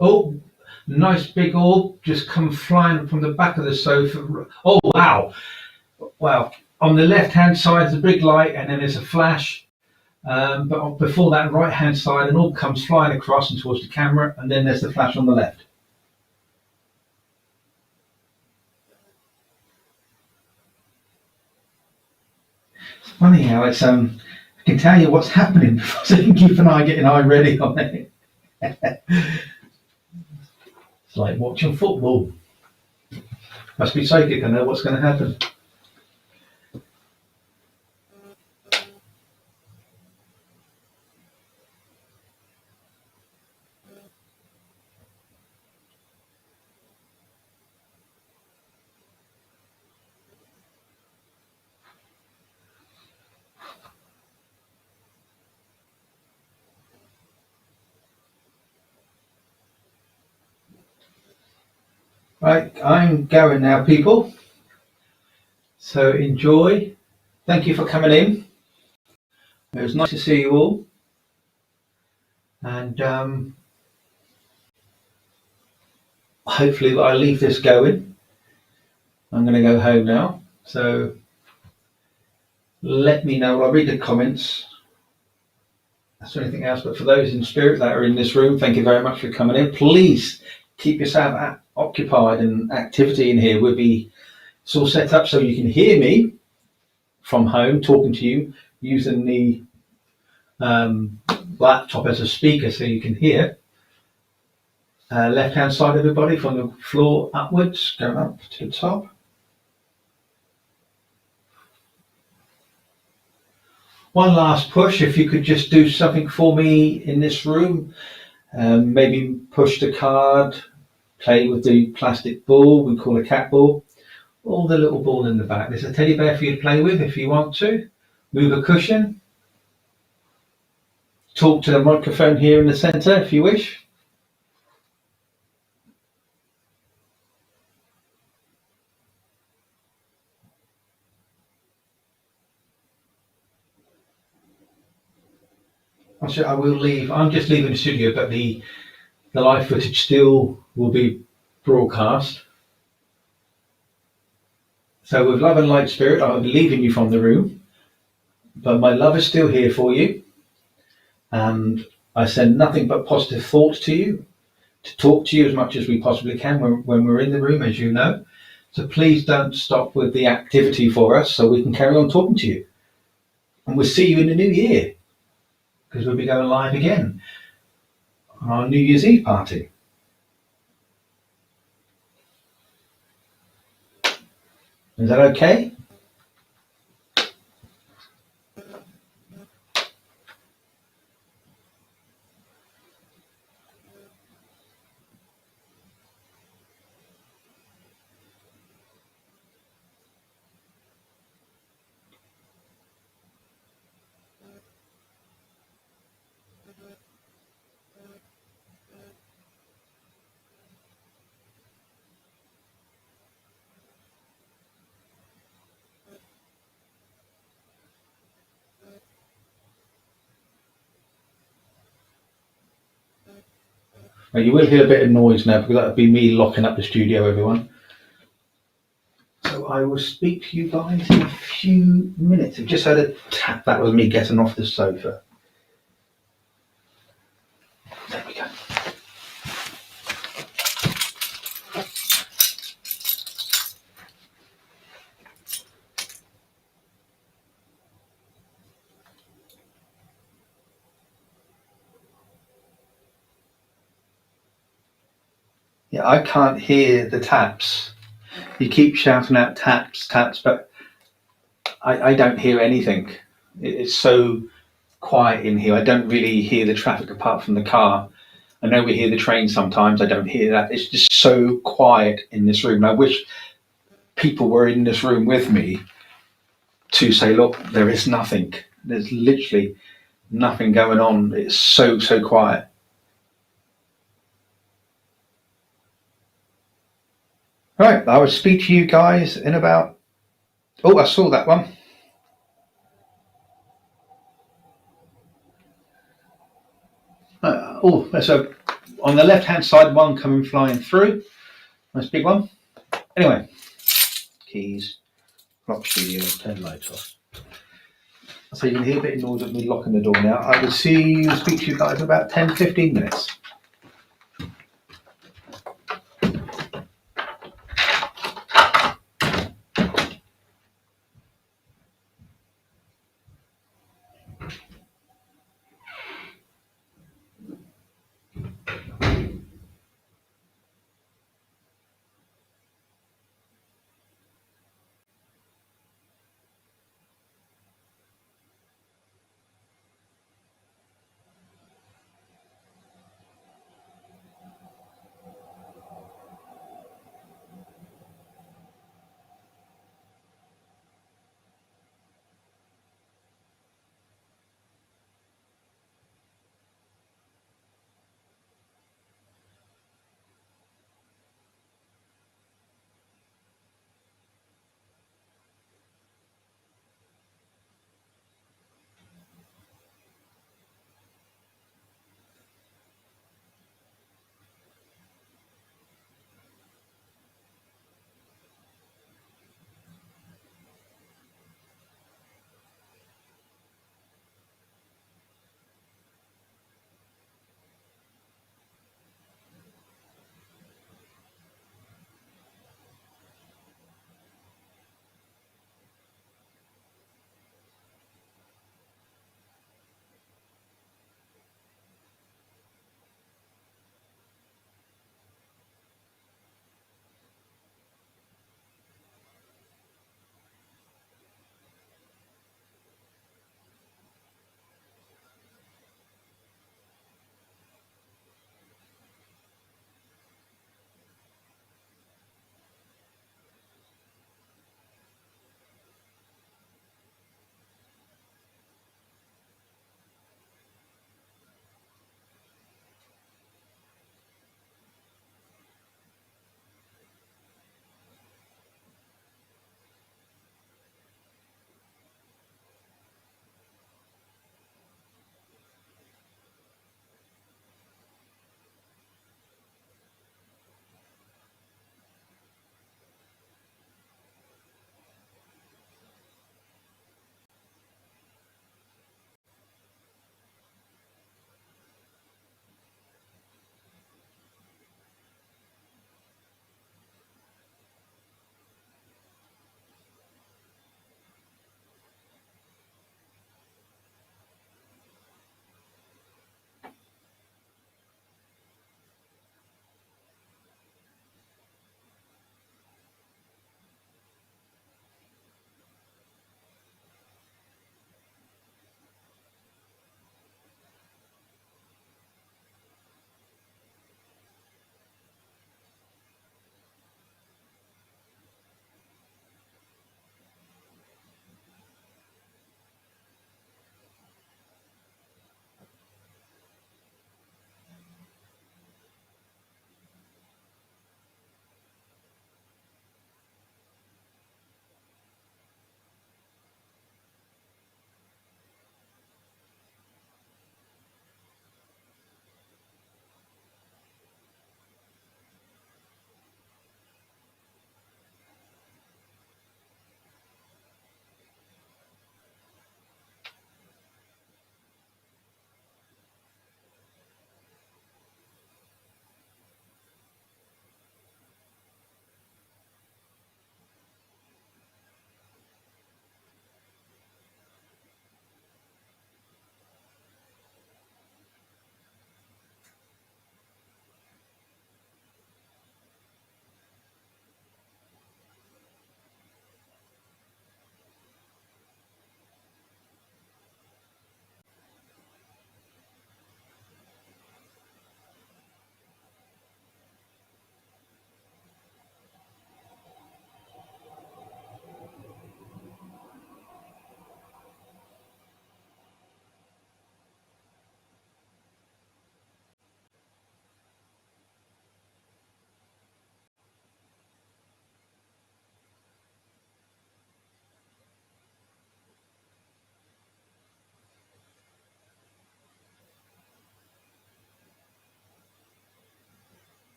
Oh, nice big orb just come flying from the back of the sofa. Oh, wow. Wow. On the left-hand side is a big light, and then there's a flash. But before that, right-hand side, an orb comes flying across and towards the camera, and then there's the flash on the left. It's funny how it's I can tell you what's happening before, so you can keep an eye, get an eye ready on it. It's like watching football. Must be psychic. I know what's going to happen. Right, I'm going now, people. So enjoy. Thank you for coming in. It was nice to see you all. And hopefully I leave this going. I'm going to go home now. So let me know. I'll read the comments. That's anything else. But for those in spirit that are in this room, thank you very much for coming in. Please keep yourself occupied and activity in here. It's all set up so you can hear me from home talking to you using the laptop as a speaker so you can hear. Left hand side, everybody, from the floor upwards, going up to the top. One last push. If you could just do something for me in this room, maybe push the card, play with the plastic ball we call a cat ball, or the little ball in the back. There's a teddy bear for you to play with if you want to. Move a cushion. Talk to the microphone here in the centre if you wish. I will leave. I'm just leaving the studio, but the live footage still will be broadcast. So with love and light spirit, I'll be leaving you from the room, but my love is still here for you. And I send nothing but positive thoughts to you, to talk to you as much as we possibly can when we're in the room, as you know. So please don't stop with the activity for us so we can carry on talking to you. And we'll see you in the new year, because we'll be going live again on our New Year's Eve party. Is that okay? Well, you will hear a bit of noise now because that would be me locking up the studio, everyone. So So I will speak to you guys in a few minutes. I've just had a tap. That was me getting off the sofa. There we go. Yeah, I can't hear the taps. You keep shouting out taps, taps, but I don't hear anything. It's so quiet in here. I don't really hear the traffic apart from the car. I know we hear the train sometimes. I don't hear that. It's just so quiet in this room. And I wish people were in this room with me to say, look, there is nothing. There's literally nothing going on. It's so, so quiet. Right, I will speak to you guys in about. Oh, I saw that one. There's a on the left-hand side one coming flying through. Nice big one. Anyway, keys, lock studio, turn lights off. So you can hear a bit of noise of me locking the door now. I will speak to you guys in about 10-15 minutes.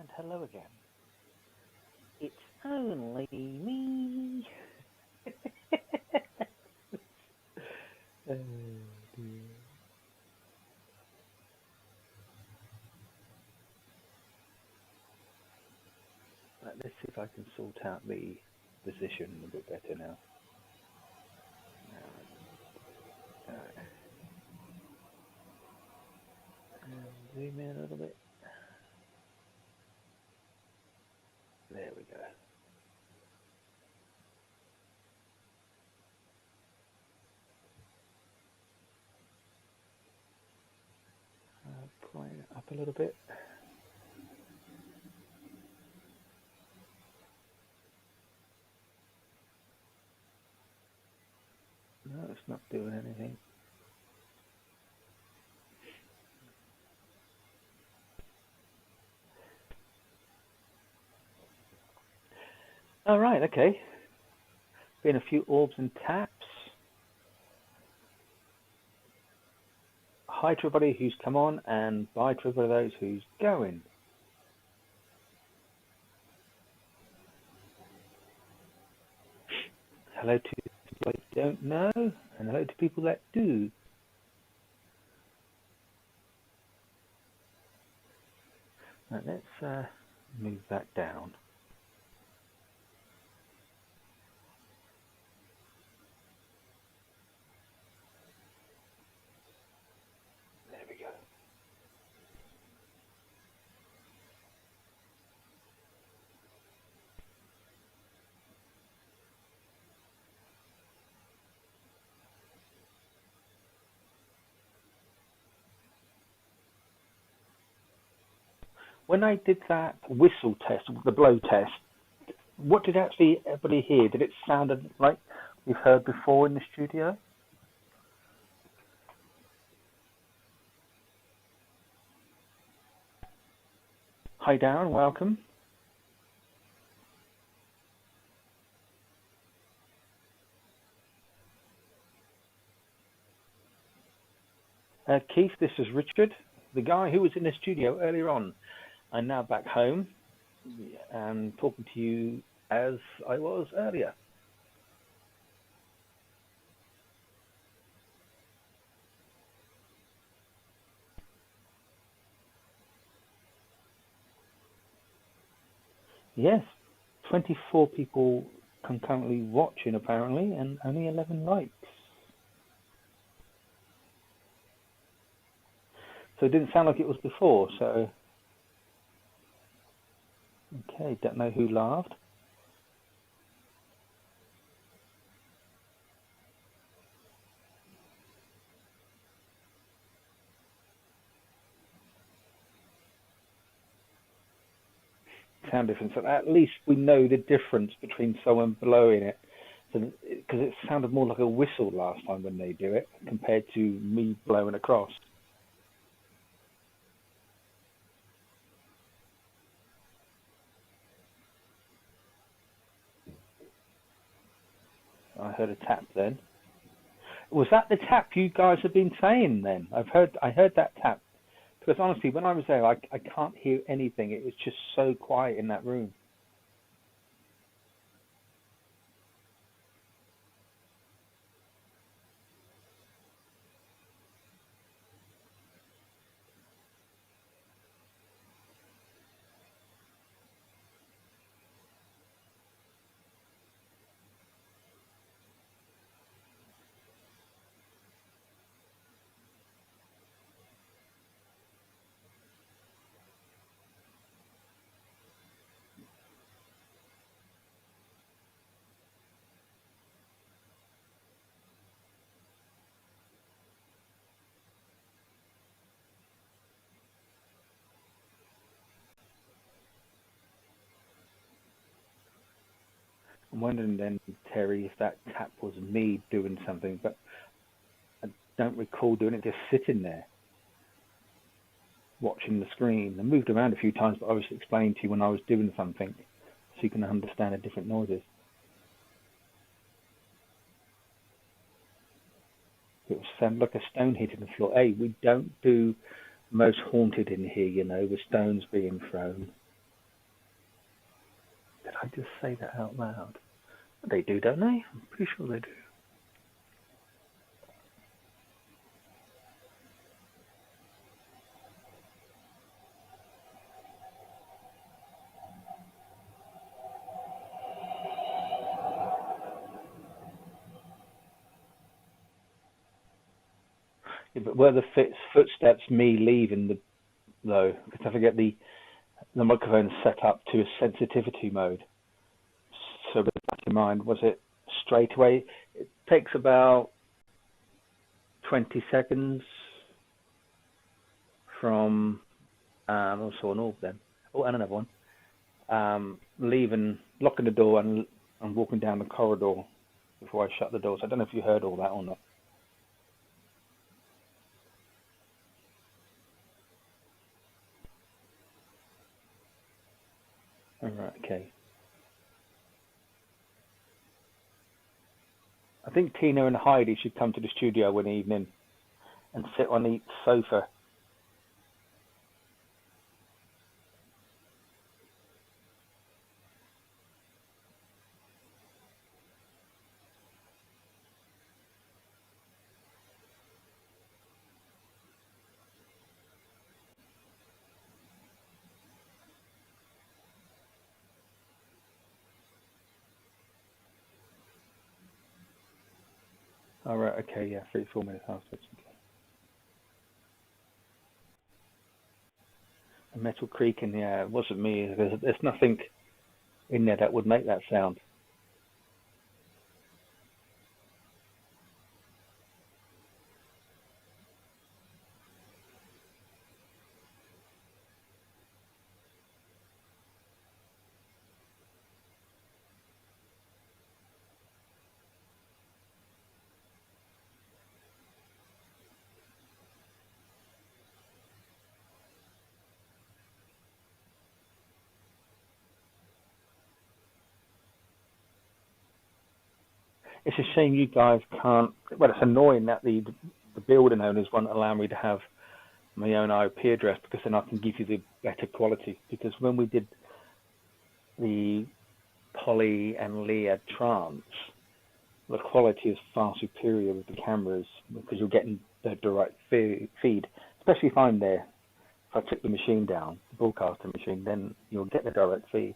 And hello again. It's only me. Oh dear. Right, let's see if I can sort out the position a bit better now. Zoom in a little bit. There we go. Point it up a little bit. No, it's not doing anything. All right, okay. Been a few orbs and taps. Hi to everybody who's come on, and bye to everybody those who's going. Hello to people I don't know, and hello to people that do. Right, let's move that down. There we go. When I did that whistle test, the blow test, what did actually everybody hear? Did it sound like we've heard before in the studio? Hi Darren, welcome. Keith, this is Richard, the guy who was in the studio earlier on. I'm now back home and talking to you as I was earlier. Yes, 24 people concurrently watching apparently, and only 11 likes. So it didn't sound like it was before, so... Okay, don't know who laughed. Sound difference. So at least we know the difference between someone blowing it, because it sounded more like a whistle last time when they do it, compared to me blowing across. I heard a tap then. Was that the tap you guys have been saying then? I heard that tap. Because honestly, when I was there, I can't hear anything. It was just so quiet in that room. I'm wondering then, Terry, if that tap was me doing something, but I don't recall doing it, just sitting there, watching the screen. I moved around a few times, but I was explaining to you when I was doing something, so you can understand the different noises. It was sound like a stone hitting the floor. Hey, we don't do most haunted in here, with stones being thrown. Did I just say that out loud? They do, don't they? I'm pretty sure they do. Yeah, but were the footsteps me leaving though? Because I forget the microphone's set up to a sensitivity mode. So with that in mind, was it straight away? It takes about 20 seconds from also an orb then. Oh, and another one. Leaving, locking the door and walking down the corridor before I shut the doors. I don't know if you heard all that or not. All right, okay. I think Tina and Heidi should come to the studio one evening and sit on the sofa. All right, okay, yeah, 3 4 minutes afterwards. Okay. A metal creaking, yeah, it wasn't me. There's nothing in there that would make that sound. It's a shame you guys can't. Well, it's annoying that the building owners won't allow me to have my own IP address because then I can give you the better quality. Because when we did the Polly and Leah trance, the quality is far superior with the cameras because you're getting the direct feed. Especially if I'm there. If I took the machine down, the broadcaster machine, then you'll get the direct feed.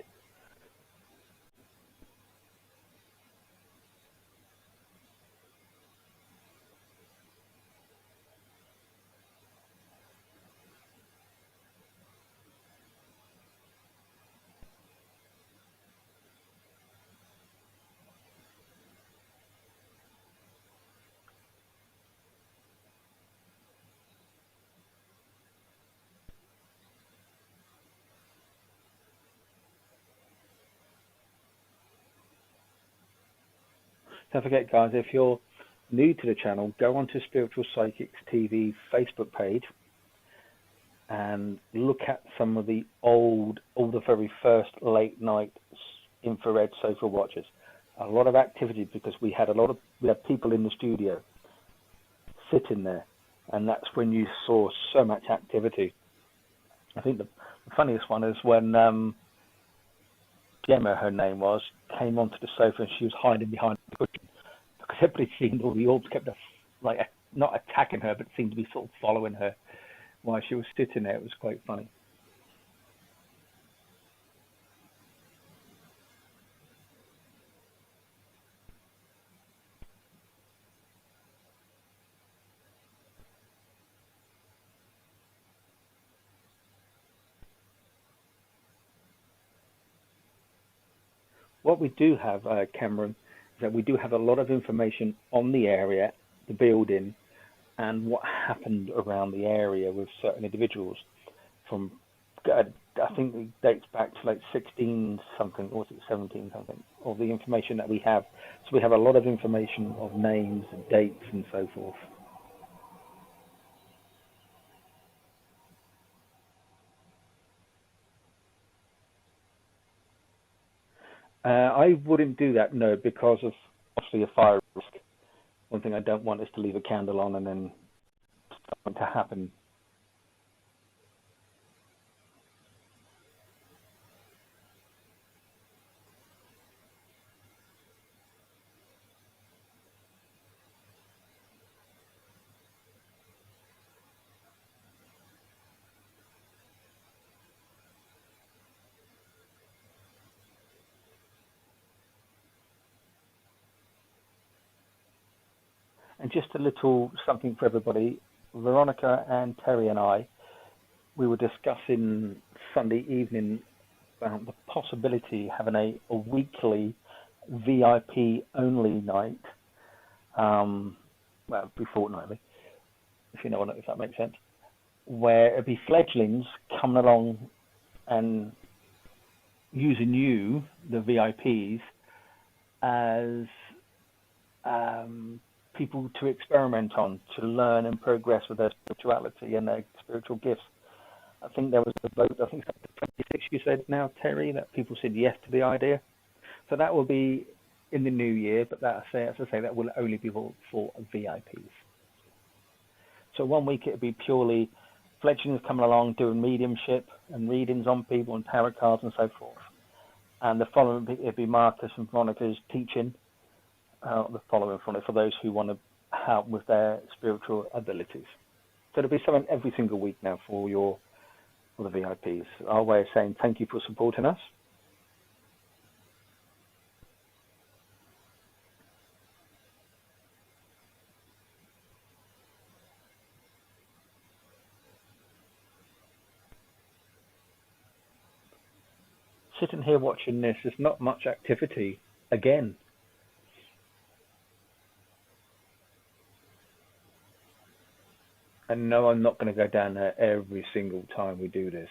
Don't forget, guys, if you're new to the channel, go onto Spiritual Psychics TV Facebook page and look at some of the all the very first late night infrared sofa watches. A lot of activity because we had people in the studio sitting there, and that's when you saw so much activity. I think the funniest one is when Gemma, her name was, came onto the sofa and she was hiding behind the cushion because everybody seemed, all the orbs kept like not attacking her, but seemed to be sort of following her while she was sitting there. It was quite funny. What we do have, Cameron, is that we do have a lot of information on the area, the building, and what happened around the area with certain individuals. From, I think it dates back to like 16 something, or was it 17 something, of the information that we have. So we have a lot of information of names and dates and so forth. I wouldn't do that, no, because of obviously a fire risk. One thing I don't want is to leave a candle on and then something to happen. And just a little something for everybody. Veronica and Terry and I, we were discussing Sunday evening about the possibility of having a weekly VIP only night. Well, it'd be fortnightly, if you know what, if that makes sense. Where it'd be fledglings coming along and using you, the VIPs, as people to experiment on, to learn and progress with their spirituality and their spiritual gifts. I think there was a vote, I think it's up to 26 you said now, Terry, that people said yes to the idea. So that will be in the new year, but that, as I say, that will only be for VIPs. So 1 week it would be purely fledglings coming along, doing mediumship and readings on people and tarot cards and so forth. And the following week it would be Marcus and Veronica's teaching, the following from it, for those who want to help with their spiritual abilities. So there'll be something every single week now for the VIPs. Our way of saying thank you for supporting us. Sitting here watching this, there's not much activity again. And no, I'm not going to go down there every single time we do this.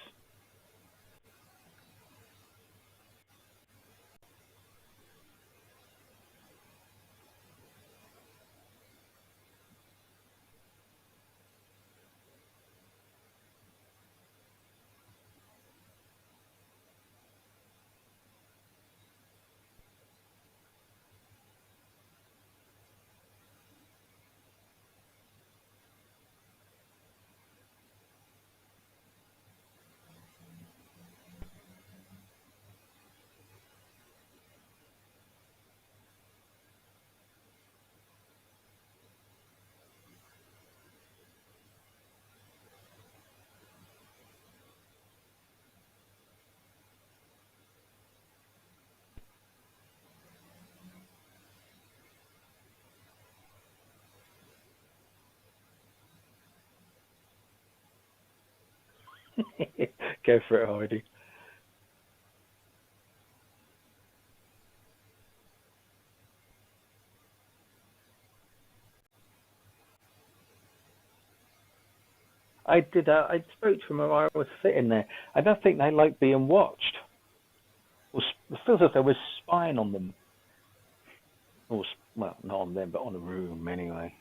Go for it, Heidi. I did. I spoke to them while I was sitting there. I don't think they like being watched. It feels as though we're spying on them. Or, well, not on them, but on the room anyway.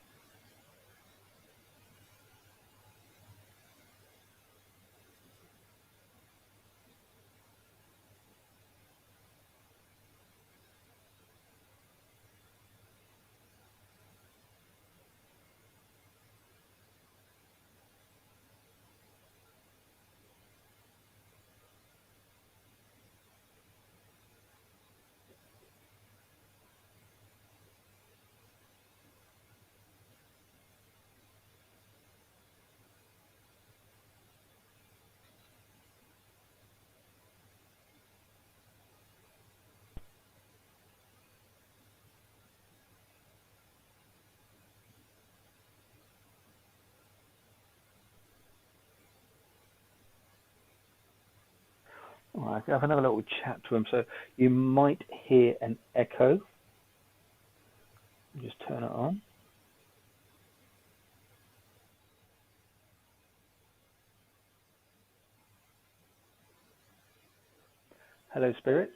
All right, I have another little chat to them. So you might hear an echo. Just turn it on. Hello, Spirit.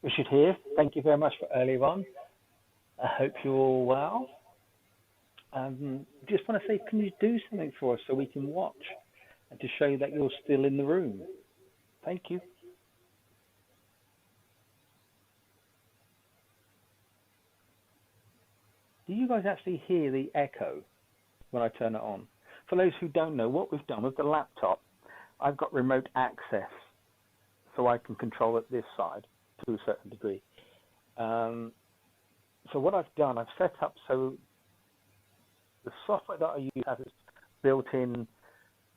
We should hear. Thank you very much for earlier on. I hope you're all well. Just want to say, can you do something for us so we can watch and to show you that you're still in the room? Thank you. Do you guys actually hear the echo when I turn it on? For those who don't know, what we've done with the laptop, I've got remote access, so I can control it this side to a certain degree. So what I've done, I've set up so the software that I use has its built-in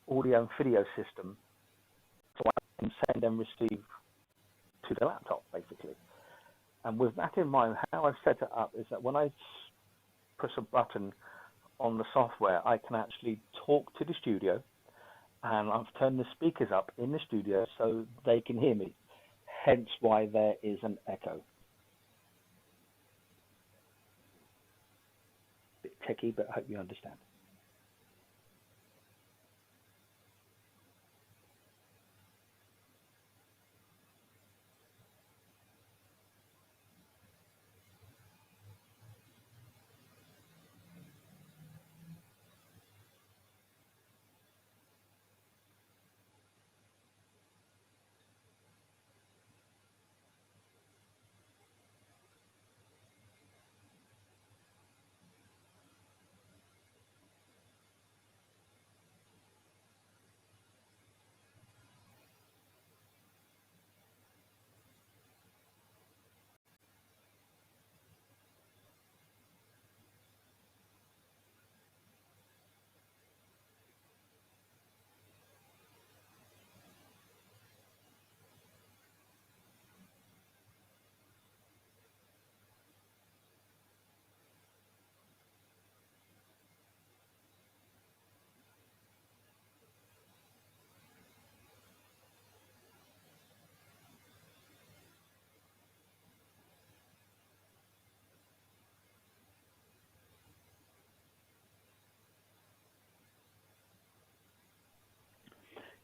audio and video system, so I can send and receive to the laptop, basically. And with that in mind, how I've set it up is that when I press a button on the software, I can actually talk to the studio, and I've turned the speakers up in the studio so they can hear me. Hence why there is an echo. Bit techy, but I hope you understand.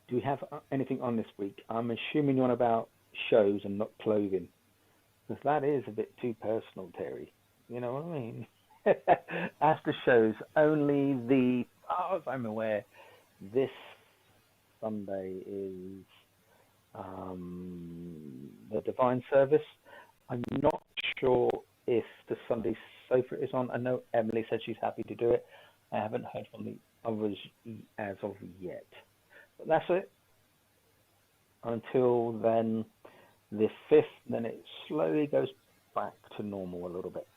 Do we have anything on this week? I'm assuming you're on about shows and not clothing, because that is a bit too personal, Terry. You know what I mean? As the shows, only as far as I'm aware, this Sunday is the Divine Service. I'm not sure if the Sunday sofa is on. I know Emily said she's happy to do it. I haven't heard from the others as of yet. But that's it. Until then, the 5th, then it slowly goes back to normal a little bit.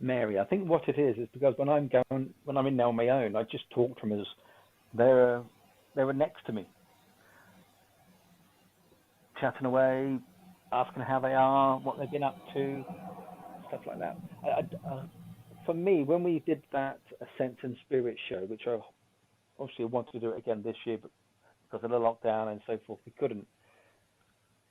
Mary, I think what it is because when I'm in there on my own, I just talk to them as they're they were next to me, chatting away, asking how they are, what they've been up to, stuff like that. For me, when we did that Sense and Spirit show, which I obviously wanted to do it again this year, but because of the lockdown and so forth, we couldn't.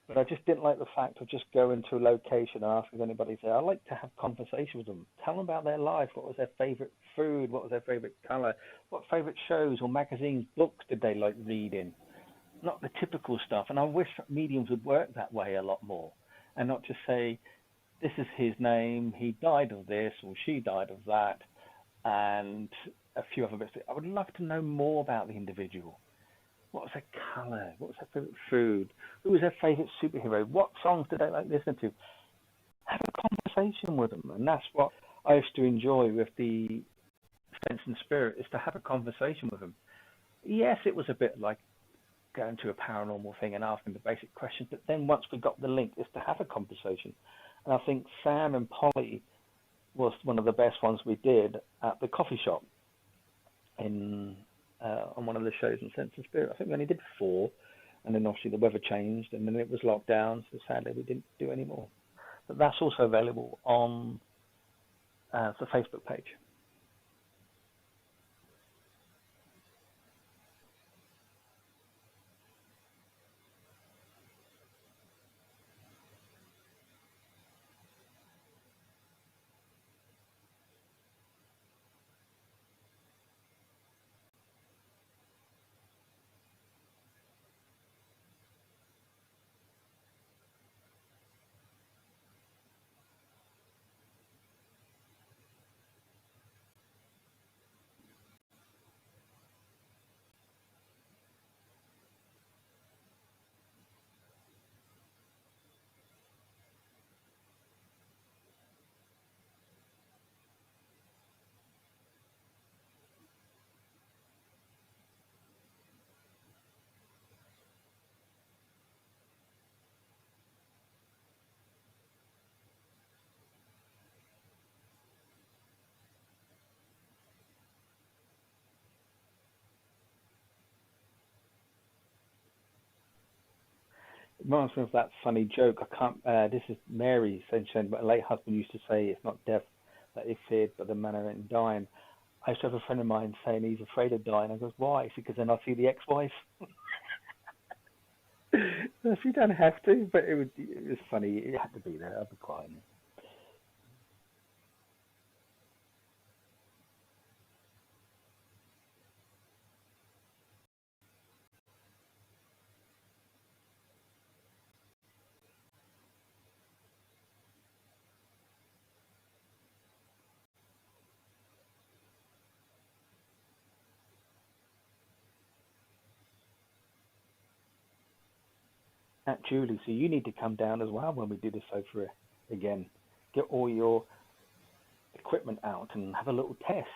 But I just didn't like the fact of just going to a location and asking anybody there. I like to have conversation with them, tell them about their life. What was their favorite food? What was their favorite color? What favorite shows or magazines, books did they like reading? Not the typical stuff. And I wish mediums would work that way a lot more, and not just say, "This is his name. He died of this, or she died of that," and a few other bits. I would love to know more about the individual. What was their colour? What was their favourite food? Who was their favourite superhero? What songs did they like listening to? Have a conversation with them. And that's what I used to enjoy with the Sense and Spirit, is to have a conversation with them. Yes, it was a bit like going to a paranormal thing and asking the basic questions, but then once we got the link, is to have a conversation. And I think Sam and Polly was one of the best ones we did at the coffee shop in on one of the shows in Sense and Spirit. I think we only did 4, and then obviously the weather changed, and then it was locked down, so sadly we didn't do any more. But that's also available on the Facebook page. reminds me of that funny joke. I can't. This is Mary saying, but a late husband used to say, "It's not death that is feared, but the manner in dying." I used to have a friend of mine saying he's afraid of dying. I goes, "Why?" He said, "Because then I see the ex-wife." She don't have to, but it was funny. It had to be there. I'll be quiet. At Julie, so you need to come down as well when we do the sofa again. Get all your equipment out and have a little test.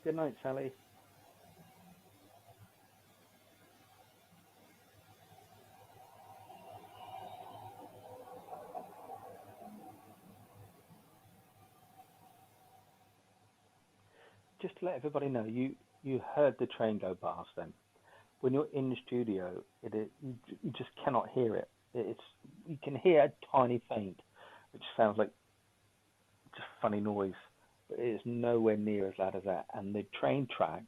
Good night, Sally. Just to let everybody know, you heard the train go past. Then, when you're in the studio, you just cannot hear it. It's You can hear a tiny faint, which sounds like just funny noise, but it is nowhere near as loud as that. And the train track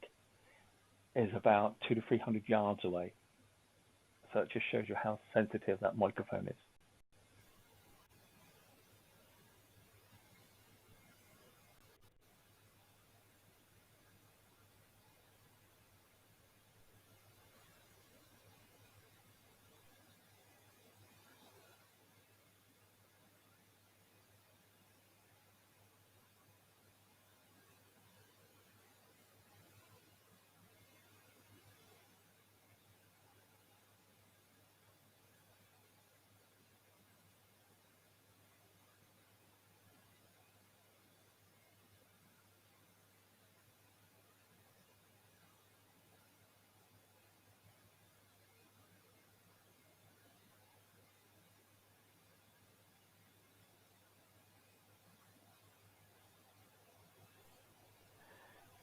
is about 200 to 300 yards away, so it just shows you how sensitive that microphone is.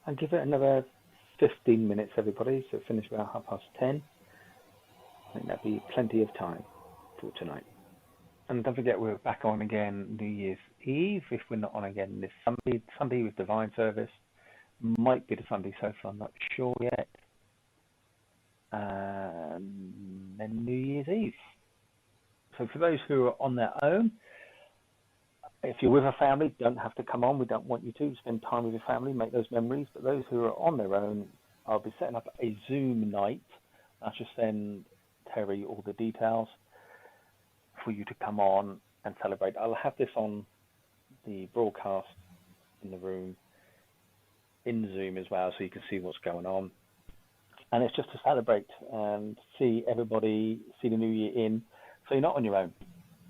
I'll give it another 15 minutes, everybody, so finish about 10:30. I think that'd be plenty of time for tonight. And don't forget, we're back on again New Year's Eve. If we're not on again this Sunday with Divine Service, might be the Sunday Sofa, I'm not sure yet. And then New Year's Eve. So for those who are on their own, If you're with a family, don't have to come on. We don't want you to spend time with your family, make those memories. But those who are on their own, I'll be setting up a Zoom night. I'll just send Terry all the details for you to come on and celebrate. I'll have this on the broadcast in the room in Zoom as well, so you can see what's going on. And it's just to celebrate and see everybody, see the new year in. So you're not on your own.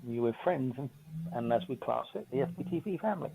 You're with friends and as we class it, the SBTV family.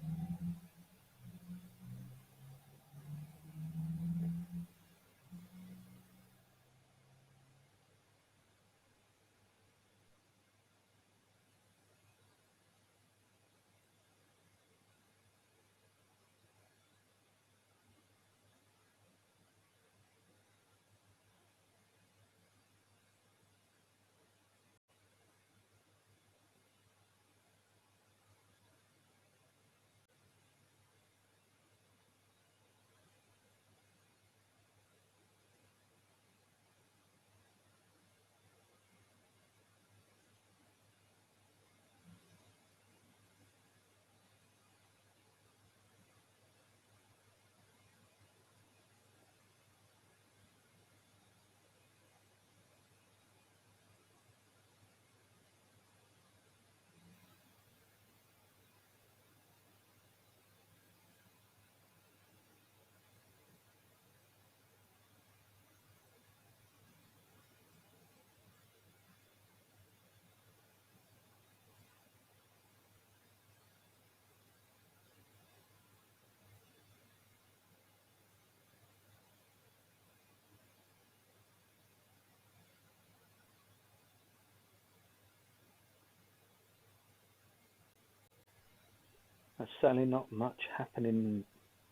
There's certainly not much happening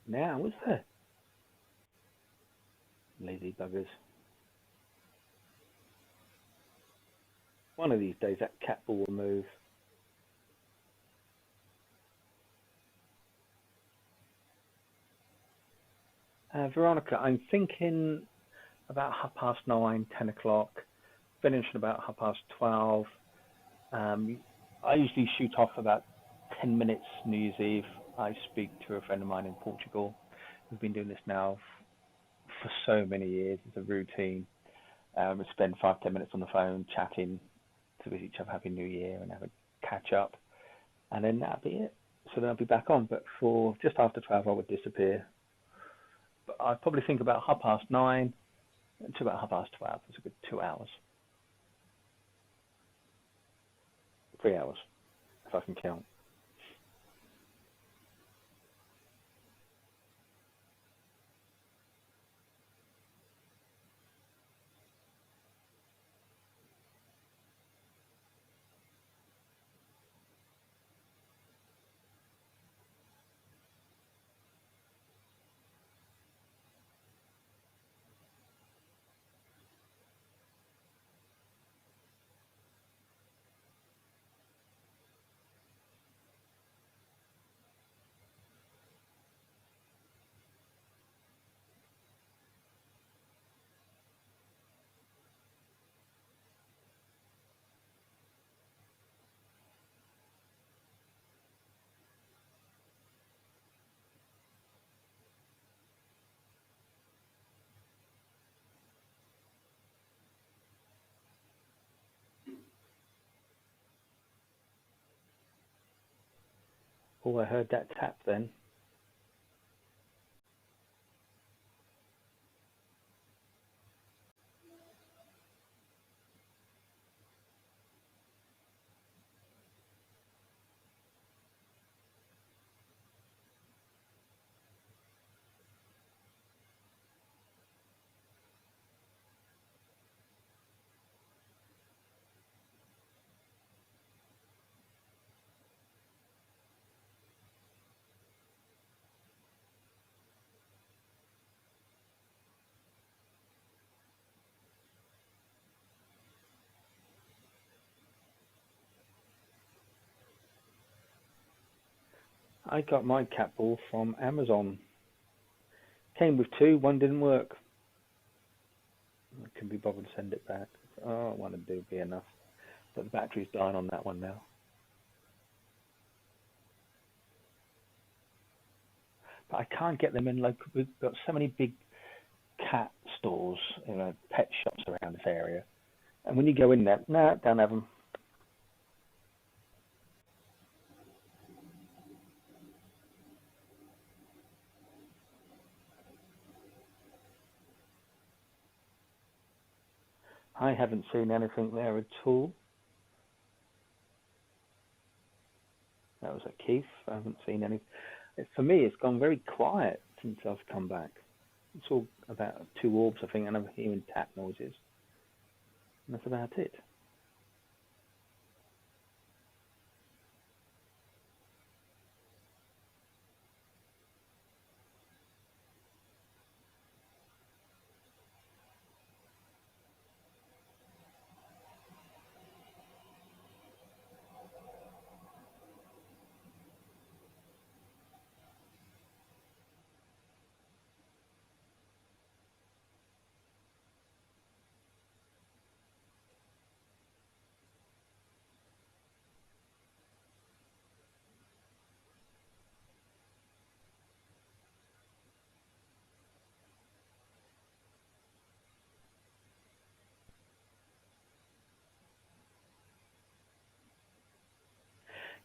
now, is there? Lazy buggers. One of these days that cat ball will move. Veronica, I'm thinking about 9:30, 10 o'clock, finish at about 12:30. I usually shoot off about 10 minutes New Year's Eve. I speak to a friend of mine in Portugal. We've been doing this now for so many years. It's a routine. We spend 5-10 minutes on the phone chatting to wish each other Happy New Year and have a catch up. And then that'll be it. So then I'll be back on. But for just after 12, I would disappear. But I'd probably think about 9:30 to about 12:30. It's a good 2 hours. 3 hours, if I can count. Oh, I heard that tap then. I got my cat ball from Amazon. Came with two, one didn't work. I couldn't be bothered to send it back. Oh, one would do be enough. But the battery's dying on that one now. but I can't get them in local. We've got so many big cat stores, pet shops around this area, and when you go in there, no, don't have them. I haven't seen anything there at all. That was at Keith. I haven't seen any. For me, it's gone very quiet since I've come back. It's all about 2 orbs, I think, and I'm hearing tap noises. And that's about it.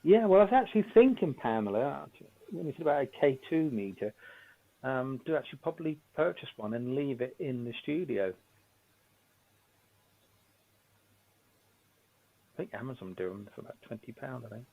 Yeah, well, I was actually thinking, Pamela, when you said about a K2 meter, to actually probably purchase one and leave it in the studio. I think Amazon do them for about £20, I think.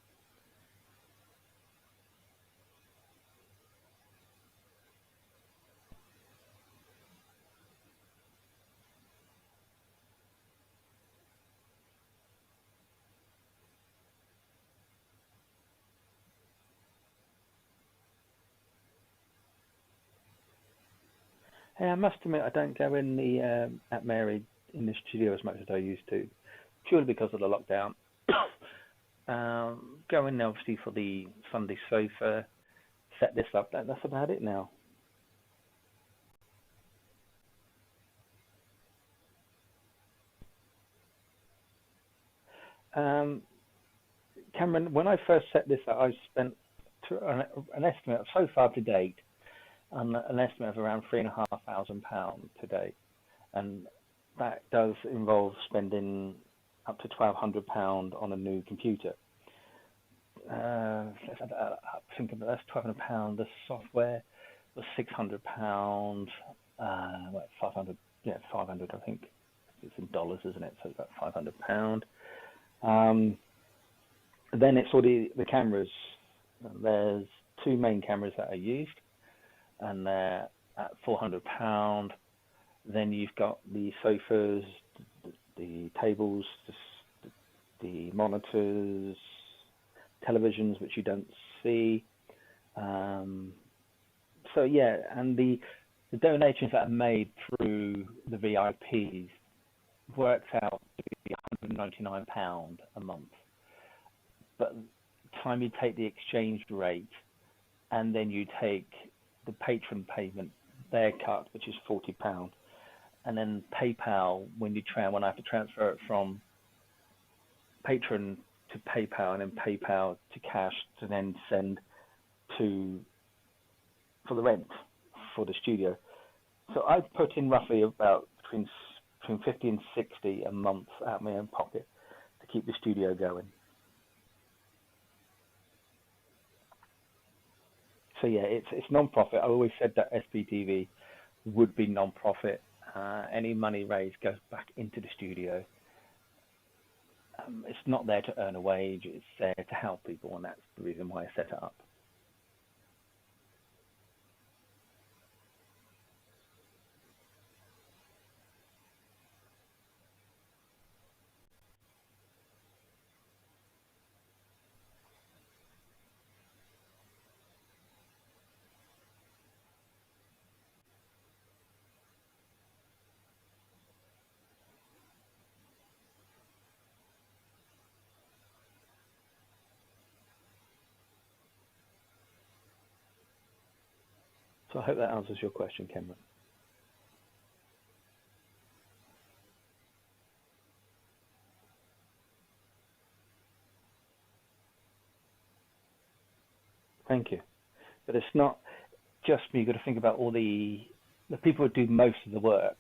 Hey, I must admit, I don't go in the at Mary in the studio as much as I used to, purely because of the lockdown. Go in there obviously for the Sunday sofa, set this up. That's about it now. Um, Cameron, when I first set this up, I spent an estimate so far to date, an estimate of around £3,500 to date, and that does involve spending up to £1,200 on a new computer. I think that's £1,200. The software was £600. 500? Yeah, 500. I think it's in dollars, isn't it? So it's about £500. Then it's all the cameras. There's 2 main cameras that are used, and they're at £400. Then you've got the sofas, the tables, the monitors, televisions, which you don't see. So yeah, and the donations that are made through the VIPs works out to be £199 a month. But the time you take the exchange rate and then you take the patron payment, their cut, which is £40, and then PayPal when I have to transfer it from patron to PayPal and then PayPal to cash to then send for the rent for the studio. So I put in roughly about between 50 and 60 a month out of my own pocket to keep the studio going. So yeah, it's non-profit. I always said that SPTV would be non-profit. Any money raised goes back into the studio. It's not there to earn a wage. It's there to help people, and that's the reason why I set it up. So I hope that answers your question, Cameron. Thank you. But it's not. just me. You've got to think about all the people who do most of the work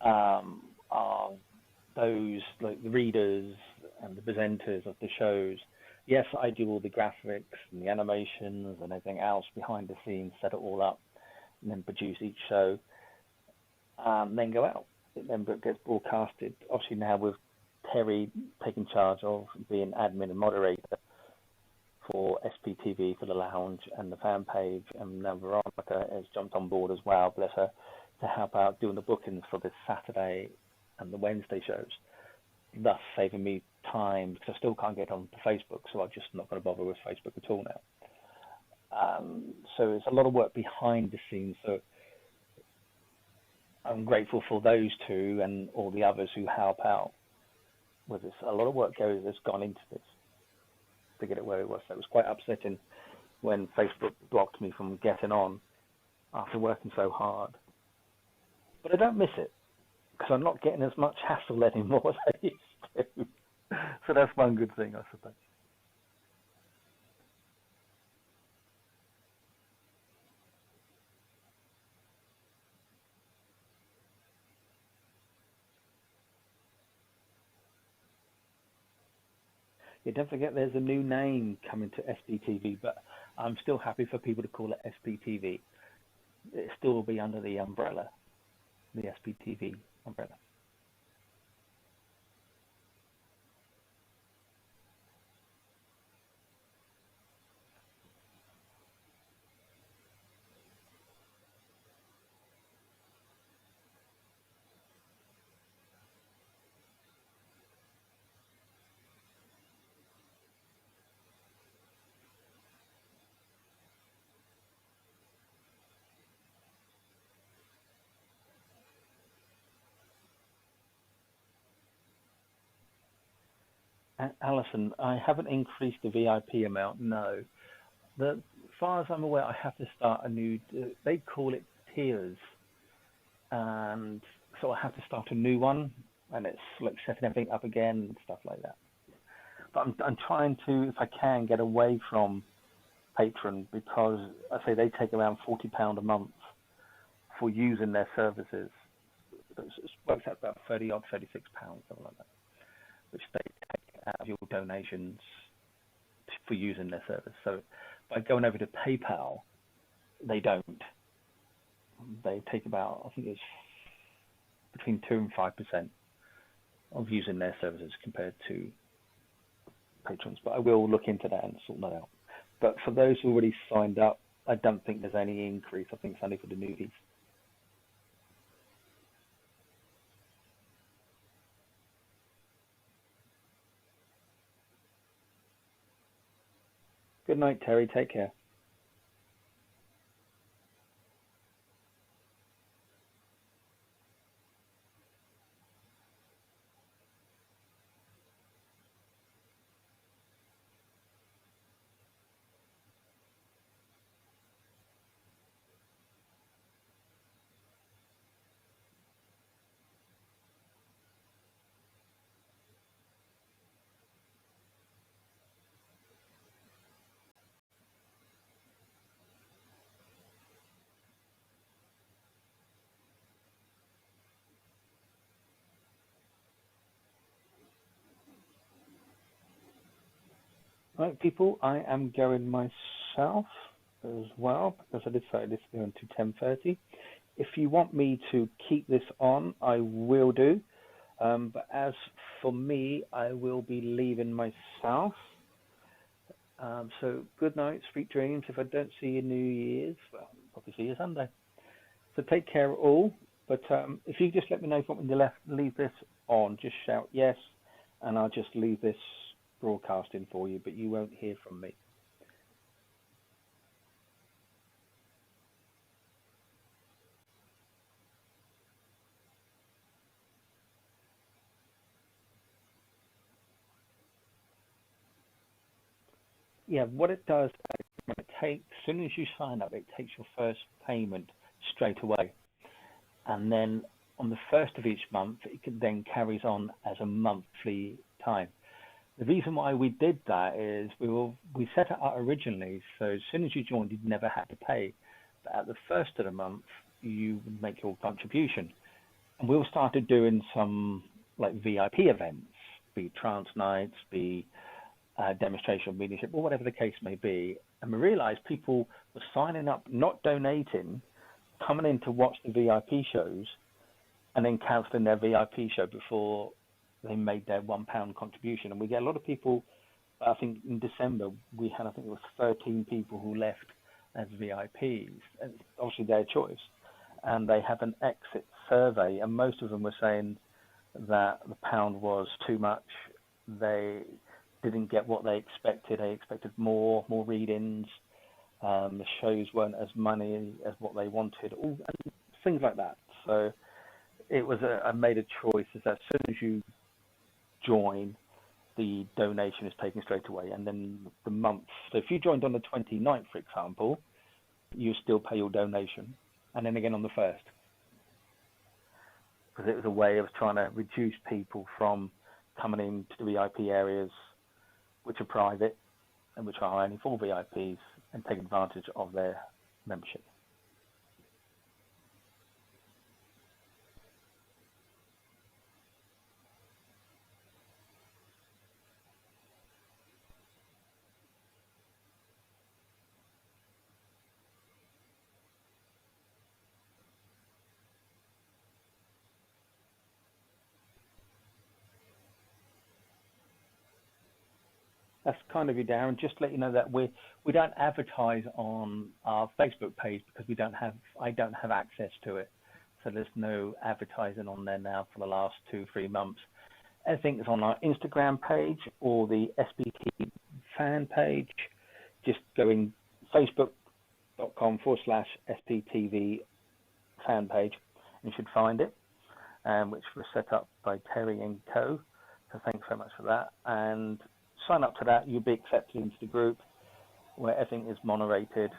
are those like the readers and the presenters of the shows. Yes, I do all the graphics and the animations and everything else behind the scenes, set it all up, and then produce each show, then go out. It then gets broadcasted. Obviously now with Terry taking charge of being admin and moderator for SPTV for the lounge and the fan page, and now Veronica has jumped on board as well, bless her, to help out doing the bookings for the Saturday and the Wednesday shows, thus saving me time because I still can't get on to Facebook, so I'm just not going to bother with Facebook at all now. So it's a lot of work behind the scenes. So I'm grateful for those two and all the others who help out with this. A lot of work has gone into this to get it where it was. So it was quite upsetting when Facebook blocked me from getting on after working so hard. But I don't miss it because I'm not getting as much hassle anymore as I used to. So that's one good thing, I suppose. Yeah, don't forget there's a new name coming to SPTV, but I'm still happy for people to call it SPTV. It still will be under the umbrella, the SPTV umbrella. Alison, I haven't increased the VIP amount, no. As far as I'm aware, I have to start a new, they call it tiers, and so I have to start a new one, and it's like setting everything up again and stuff like that. But I'm trying to, if I can, get away from Patron because I say they take around £40 a month for using their services. It works out about 30 odd, £36, something like that, which they take out of your donations for using their service. So by going over to PayPal, they don't. They take about, I think it's between 2 and 5% of using their services compared to patrons. But I will look into that and sort that out. But for those who already signed up, I don't think there's any increase. I think it's only for the newbies. Good night, Terry. Take care. Right, people, I am going myself as well because I decided this to go into 10:30. If you want me to keep this on, I will do. But as for me, I will be leaving myself. So good night, sweet dreams. If I don't see you New Year's, well, I'll probably see you Sunday. So take care all. But if you just let me know if you want me to leave this on, just shout yes, and I'll just leave this broadcasting for you, but you won't hear from me. Yeah, what it does, when as soon as you sign up, it takes your first payment straight away. And then on the first of each month, then carries on as a monthly time. The reason why we did that is we set it up originally, so as soon as you joined, you never had to pay. at the first of the month, you make your contribution. And we all started doing some like VIP events, be trance nights, be demonstration of mediumship, or whatever the case may be. And we realized people were signing up, not donating, coming in to watch the VIP shows, and then cancelling their VIP show before they made their £1 contribution. And we get a lot of people. I think in December we had, I think it was 13 people who left as VIPs. And it's obviously their choice. And they have an exit survey, and most of them were saying that the pound was too much. They didn't get what they expected. They expected more readings. The shows weren't as money as what they wanted, all and things like that. So it was I made a choice is that as soon as you join, the donation is taken straight away, and then the month. So if you joined on the 29th, for example, you still pay your donation, and then again on the 1st, because it was a way of trying to reduce people from coming into the VIP areas, which are private and which are only for VIPs, and take advantage of their membership. That's kind of you, Darren. Just to let you know that we don't advertise on our Facebook page because I don't have access to it. So there's no advertising on there now for the last 2-3 months. Everything is on our Instagram page or the SPT fan page. Just going facebook.com/SPTV fan page, and you should find it, which was set up by Terry and Co. So thanks very much for that. And sign up to that, you'll be accepted into the group where everything is moderated.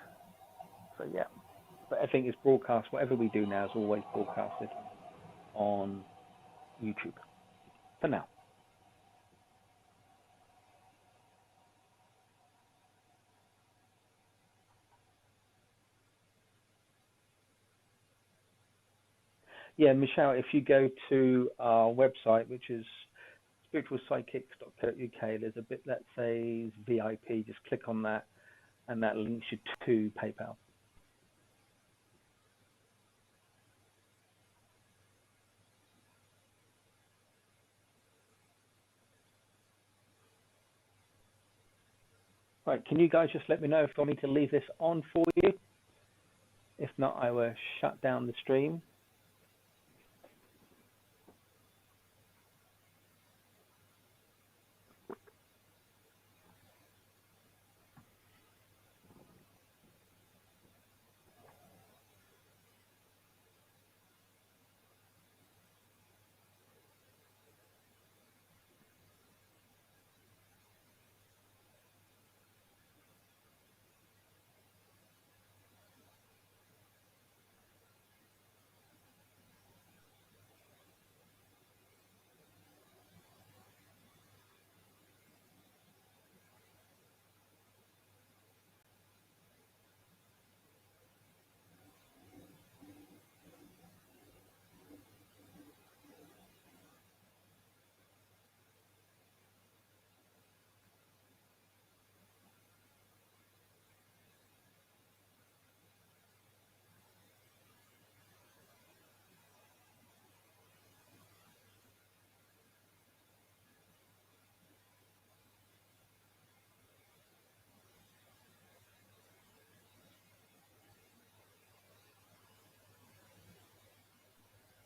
So yeah, but everything is broadcast. Whatever we do now is always broadcasted on YouTube for now. Yeah, Michelle, if you go to our website, which is spiritualpsychics.co.uk, there's a bit that says VIP. Just click on that, and that links you to PayPal. Right, can you guys just let me know if you want me to leave this on for you? If not, I will shut down the stream.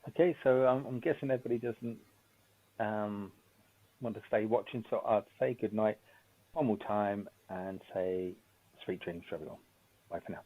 Okay, so I'm guessing everybody doesn't want to stay watching, so I'd say good night one more time and say sweet dreams for everyone. Bye for now.